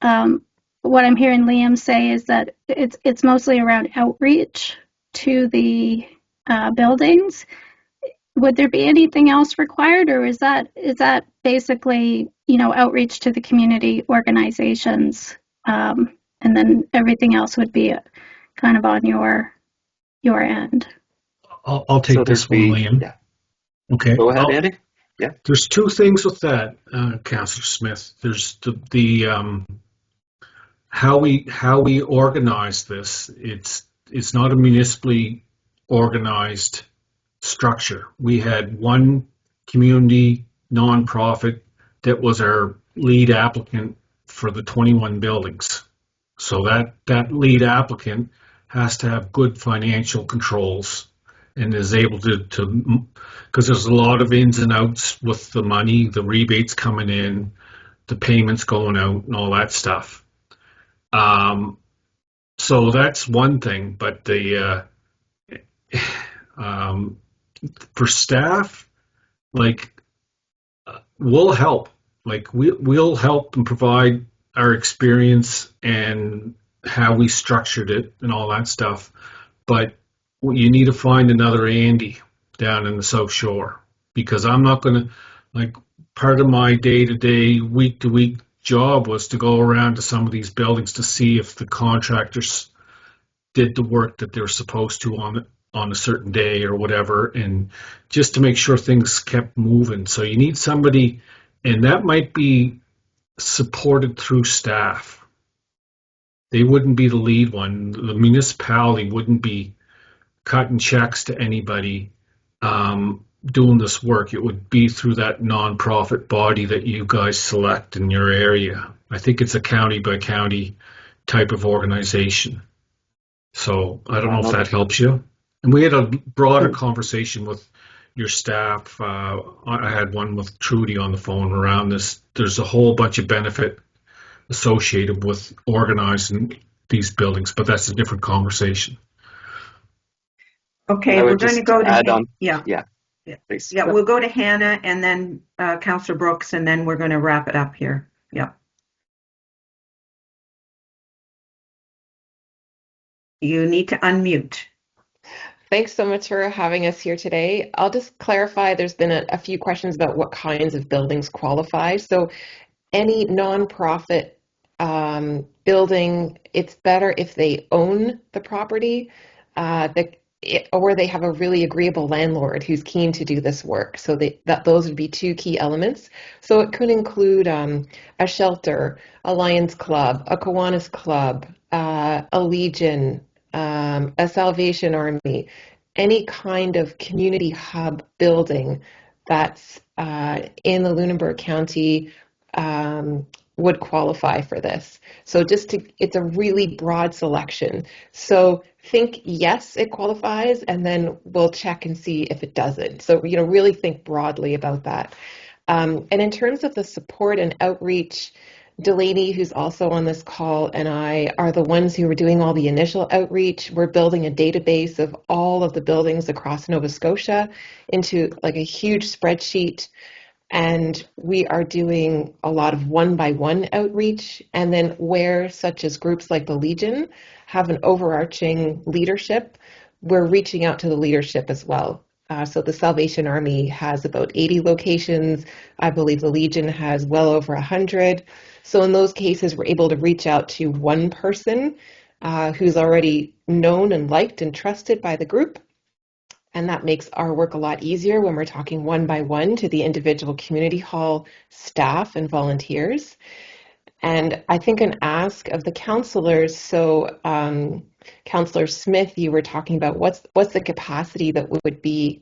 What I'm hearing Liam say is that it's mostly around outreach to the buildings. Would there be anything else required, or is that basically outreach to the community organizations, and then everything else would be kind of on your end? I'll take this one, Liam. Yeah. Okay. Go ahead, Andy. Yeah. There's two things with that, Councillor Smith. There's the how we organize this. It's not a municipally organized structure. We had one community nonprofit that was our lead applicant for the 21 buildings. So that lead applicant has to have good financial controls and is able to because there's a lot of ins and outs with the money, the rebates coming in, the payments going out, and all that stuff. So that's one thing, but for staff, we'll help. We'll help and provide our experience and how we structured it and all that stuff. But you need to find another Andy down in the South Shore, because I'm not going to, part of my day-to-day, week-to-week job was to go around to some of these buildings to see if the contractors did the work that they're supposed to on a certain day or whatever, and just to make sure things kept moving. So you need somebody, and that might be supported through staff. They wouldn't be the lead one. The municipality wouldn't be cutting checks to anybody doing this work. It would be through that nonprofit body that you guys select in your area. I think it's a county by county type of organization. So I don't know if that helps you. And we had a broader conversation with your staff. I had one with Trudy on the phone around this. There's a whole bunch of benefit associated with organizing these buildings, but that's a different conversation. Okay, we're going to go to please. Yeah, we'll go to Hannah and then Councillor Brooks, and then we're going to wrap it up here. Yeah. You need to unmute. Thanks so much for having us here today. I'll just clarify, there's been a few questions about what kinds of buildings qualify. So any nonprofit building, it's better if they own the property or they have a really agreeable landlord who's keen to do this work. So those would be two key elements. So it could include a shelter, a Lions Club, a Kiwanis Club, a Legion, a Salvation Army, any kind of community hub building that's in the Lunenburg County would qualify for this. So it's a really broad selection. So think yes, it qualifies, and then we'll check and see if it doesn't. So, really think broadly about that. And in terms of the support and outreach, Delaney, who's also on this call, and I are the ones who were doing all the initial outreach. We're building a database of all of the buildings across Nova Scotia into like a huge spreadsheet. And we are doing a lot of one-by-one outreach. And then where such as groups like the Legion have an overarching leadership, we're reaching out to the leadership as well. So the Salvation Army has about 80 locations. I believe the Legion has well over 100. So in those cases, we're able to reach out to one person who's already known and liked and trusted by the group. And that makes our work a lot easier when we're talking one by one to the individual community hall staff and volunteers. And I think an ask of the councillors, so Councillor Smith, you were talking about what's the capacity that would be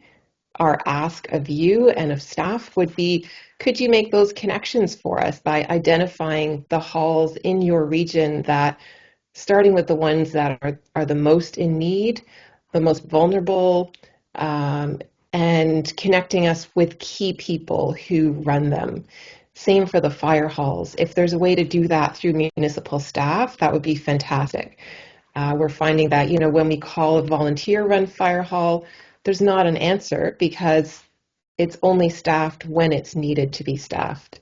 our ask of you and of staff would be, could you make those connections for us by identifying the halls in your region that, starting with the ones that are the most in need, the most vulnerable, and connecting us with key people who run them. Same for the fire halls. If there's a way to do that through municipal staff, that would be fantastic. We're finding that, when we call a volunteer-run fire hall, there's not an answer because it's only staffed when it's needed to be staffed.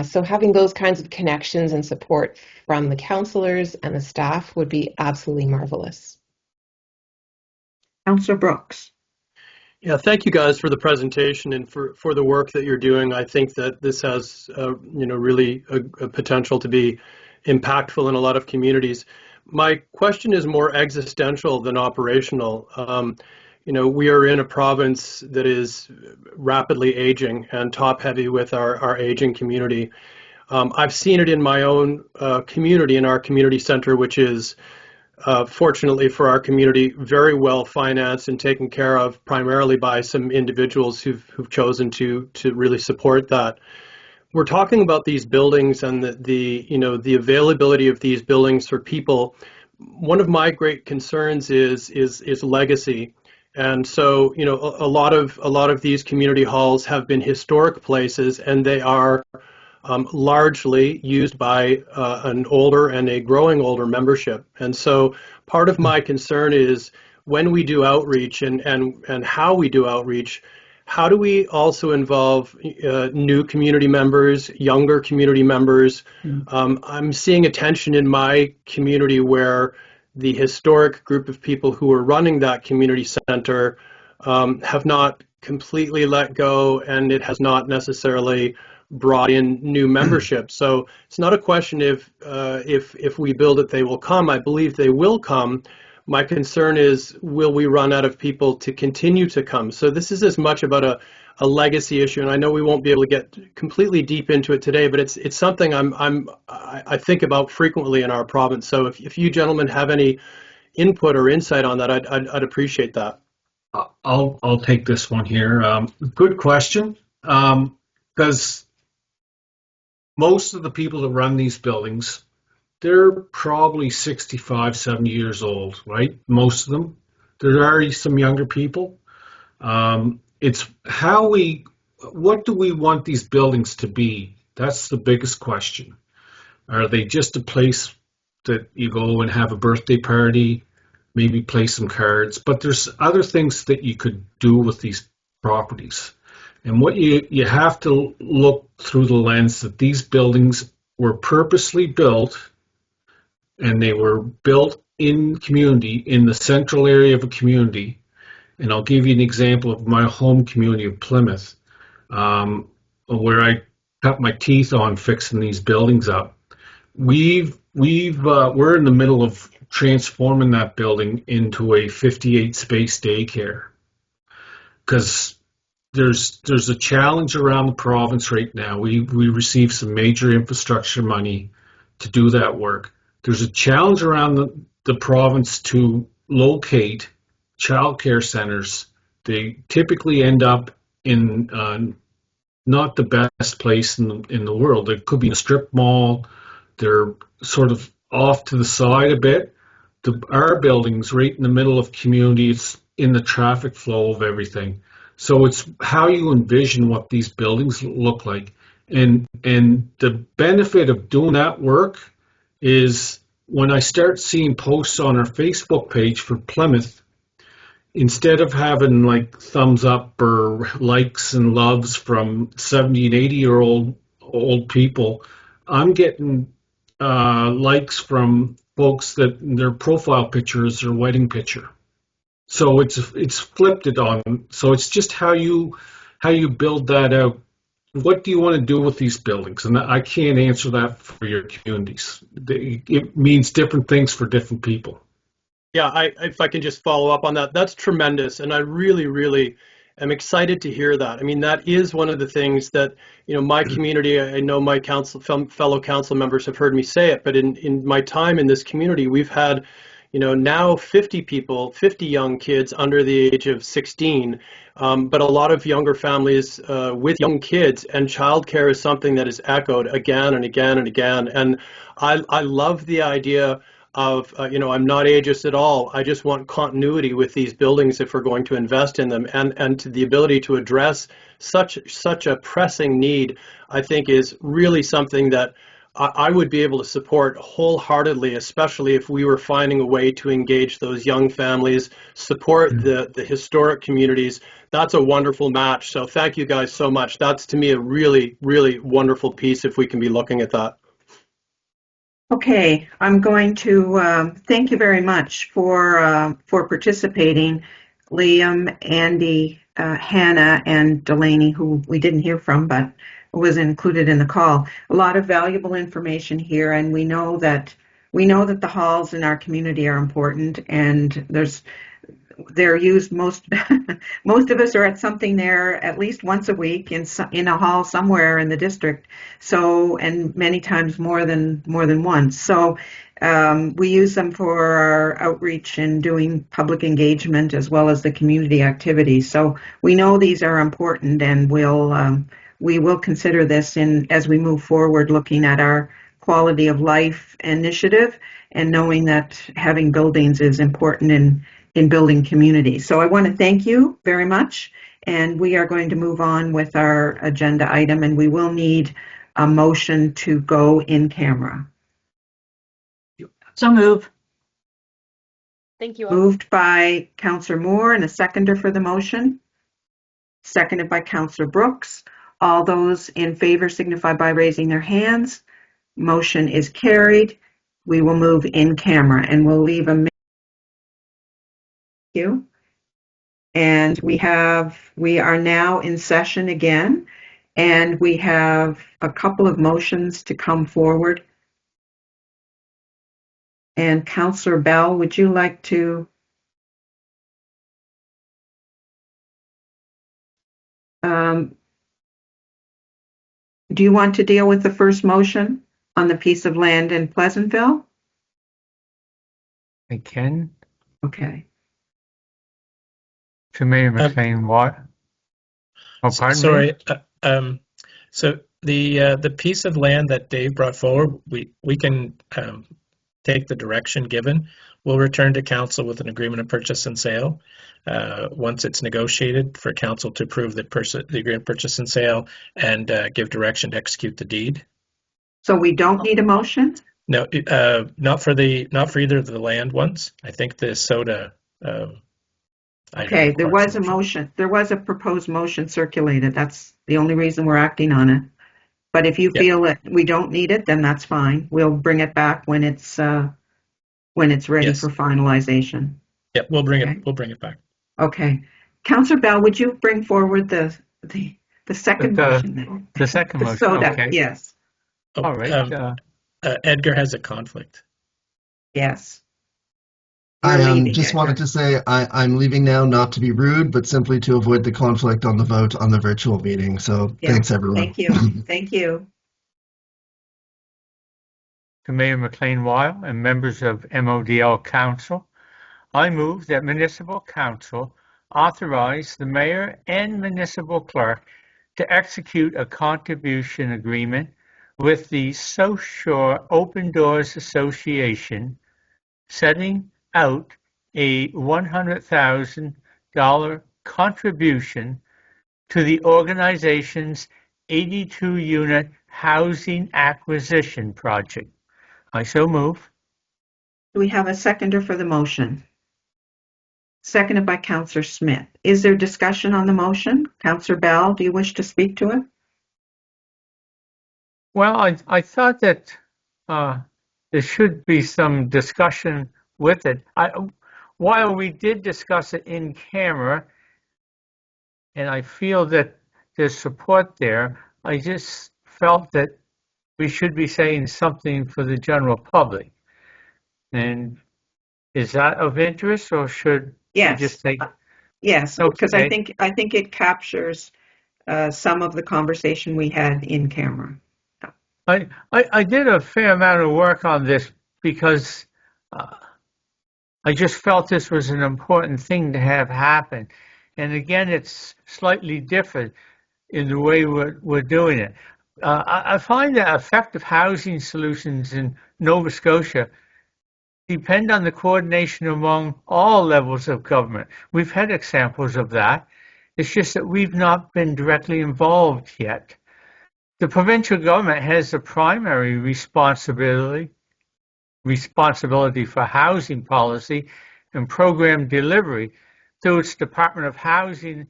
So having those kinds of connections and support from the councillors and the staff would be absolutely marvelous. Councillor Brooks. Yeah, thank you guys for the presentation and for the work that you're doing. I think that this has, really a potential to be impactful in a lot of communities. My question is more existential than operational. We are in a province that is rapidly aging and top heavy with our aging community. I've seen it in my own community, in our community center, which is fortunately for our community, very well financed and taken care of primarily by some individuals who've chosen to really support that. We're talking about these buildings and the availability of these buildings for people. One of my great concerns is legacy. And so, a lot of these community halls have been historic places, and they are largely used by an older and a growing older membership. And so part of my concern is when we do outreach and how we do outreach, how do we also involve new community members, younger community members? I'm seeing a tension in my community where the historic group of people who are running that community center have not completely let go, and it has not necessarily brought in new membership. So it's not a question if we build it, they will come. I believe they will come. My concern is, will we run out of people to continue to come? So this is as much about a legacy issue, and I know we won't be able to get completely deep into it today, but it's something I think about frequently in our province. So if you gentlemen have any input or insight on that, I'd appreciate that. I'll take this one here. Good question, because most of the people that run these buildings, they're probably 65, 70 years old, right? Most of them. There are some younger people. It's what do we want these buildings to be? That's the biggest question. Are they just a place that you go and have a birthday party, maybe play some cards? But there's other things that you could do with these properties. And what you have to look through the lens that these buildings were purposely built, and they were built in community, in the central area of a community. And I'll give you an example of my home community of Plymouth, where I cut my teeth on fixing these buildings up. We're in the middle of transforming that building into a 58 space daycare, because there's a challenge around the province right now. We receive some major infrastructure money to do that work. There's a challenge around the province to locate child care centers. They typically end up in not the best place in the world. It could be a strip mall. They're sort of off to the side a bit. Our building's right in the middle of community. It's in the traffic flow of everything. So it's how you envision what these buildings look like. And the benefit of doing that work is when I start seeing posts on our Facebook page for Plymouth, instead of having like thumbs up or likes and loves from 70 and 80-year-old people, I'm getting likes from folks that their profile picture is their wedding picture. So it's flipped it on. So it's just how you build that out. What do you want to do with these buildings? And I can't answer that for your communities. It means different things for different people. Yeah, if I can just follow up on that, that's tremendous. And I really, really am excited to hear that. I mean, that is one of the things that, my community, I know my fellow council members have heard me say it, but in my time in this community, we've had, now 50 young kids under the age of 16, but a lot of younger families with young kids, and childcare is something that is echoed again and again and again. And I love the idea of, I'm not ageist at all. I just want continuity with these buildings if we're going to invest in them, and to the ability to address such a pressing need, I think is really something that I would be able to support wholeheartedly, especially if we were finding a way to engage those young families, support the historic communities. That's a wonderful match. So thank you guys so much. That's to me a really, really wonderful piece if we can be looking at that. Okay, I'm going to thank you very much for participating, Liam, Andy, Hannah, and Delaney, who we didn't hear from, but was included in the call. A lot of valuable information here, and we know that the halls in our community are important, and they're used most of us are at something there at least once a week in a hall somewhere in the district. So, and many times more than once. So we use them for our outreach and doing public engagement as well as the community activities. So we know these are important, and we will consider this as we move forward, looking at our quality of life initiative and knowing that having buildings is important in building community. So I want to thank you very much, and we are going to move on with our agenda item, and we will need a motion to go in camera. So move. Thank you. Moved by Councillor Moore, and a seconder for the motion. Seconded by Councillor Brooks. All those in favor signify by raising their hands. Motion is carried. We will move in camera, and we'll leave a minute. Thank you. And we are now in session again, and we have a couple of motions to come forward. And Councillor Bell, would you like to do you want to deal with the first motion on the piece of land in Pleasantville? I can. Okay. To Mayor McLean, what? Oh, pardon sorry. me? So the piece of land that Dave brought forward, we can take the direction given. We'll return to council with an agreement of purchase and sale. Once it's negotiated, for council to approve the agreement of purchase and sale and give direction to execute the deed. So we don't need a motion? No, not for either of the land ones. I think the soda. Okay, there was a motion. There was a proposed motion circulated. That's the only reason we're acting on it. But if you feel that we don't need it, then that's fine. We'll bring it back when it's ready for finalization. Yeah, we'll bring it back. Okay, Councillor Bell, would you bring forward the second motion then? The second motion. Soda, okay. yes. Oh, all right. Edgar has a conflict. Yes. I just wanted to say I'm leaving now, not to be rude, but simply to avoid the conflict on the vote on the virtual meeting. So thanks, everyone. Thank you. Thank you. To Mayor McLean Weil and members of MODL Council, I move that Municipal Council authorize the Mayor and Municipal Clerk to execute a contribution agreement with the South Shore Open Doors Association, setting out a $100,000 contribution to the organization's 82-unit housing acquisition project. I so move. Do we have a seconder for the motion? Seconded by Councillor Smith. Is there discussion on the motion? Councillor Bell, do you wish to speak to it? Well, I thought that there should be some discussion with it. While we did discuss it in camera, and I feel that there's support there, I just felt that we should be saying something for the general public. And is that of interest, or should we just take? Yes, because Okay. I think it captures some of the conversation we had in camera. I did a fair amount of work on this because I just felt this was an important thing to have happen. And again, it's slightly different in the way we're doing it. I find that effective housing solutions in Nova Scotia depend on the coordination among all levels of government. We've had examples of that. It's just that we've not been directly involved yet. The provincial government has the primary responsibility for housing policy and program delivery through its Department of Housing,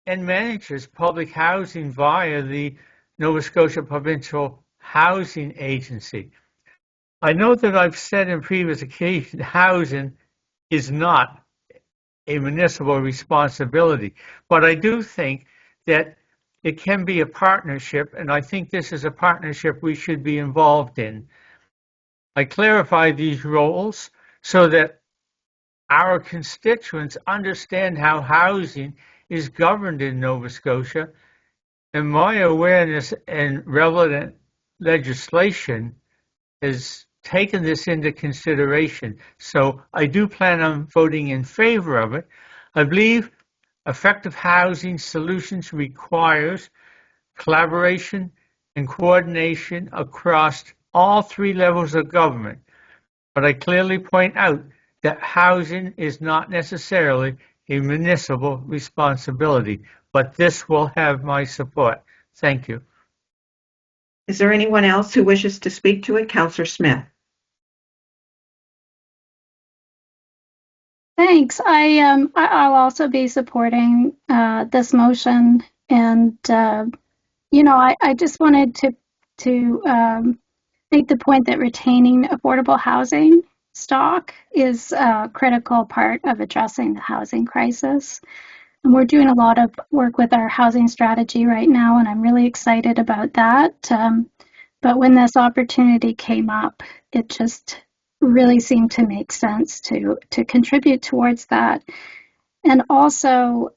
and manages public housing via the Nova Scotia Provincial Housing Agency. I know that I've said in previous occasions housing is not a municipal responsibility, but I do think that it can be a partnership, and I think this is a partnership we should be involved in. I clarify these roles so that our constituents understand how housing is governed in Nova Scotia, and my awareness and relevant legislation has taken this into consideration. So I do plan on voting in favor of it. I believe effective housing solutions requires collaboration and coordination across all three levels of government. But I clearly point out that housing is not necessarily a municipal responsibility, but this will have my support. Thank you. Is there anyone else who wishes to speak to it? Councillor Smith. Thanks. I'll also be supporting this motion, and I just wanted to make the point that retaining affordable housing stock is a critical part of addressing the housing crisis. And we're doing a lot of work with our housing strategy right now, and I'm really excited about that. But when this opportunity came up, it just really seemed to make sense to contribute towards that. And also,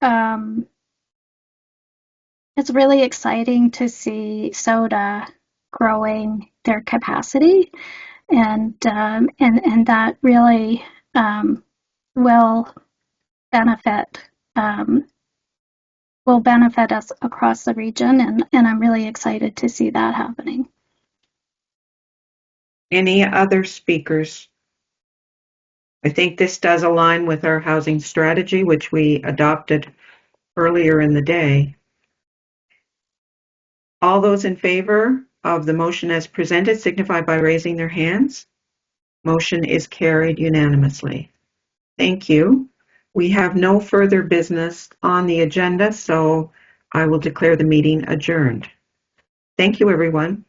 it's really exciting to see SODA growing their capacity, and that really will benefit us across the region, and I'm really excited to see that happening. Any other speakers? I think this does align with our housing strategy, which we adopted earlier in the day. All those in favor of the motion as presented signify by raising their hands. Motion is carried unanimously. Thank you. We have no further business on the agenda, so I will declare the meeting adjourned. Thank you, everyone.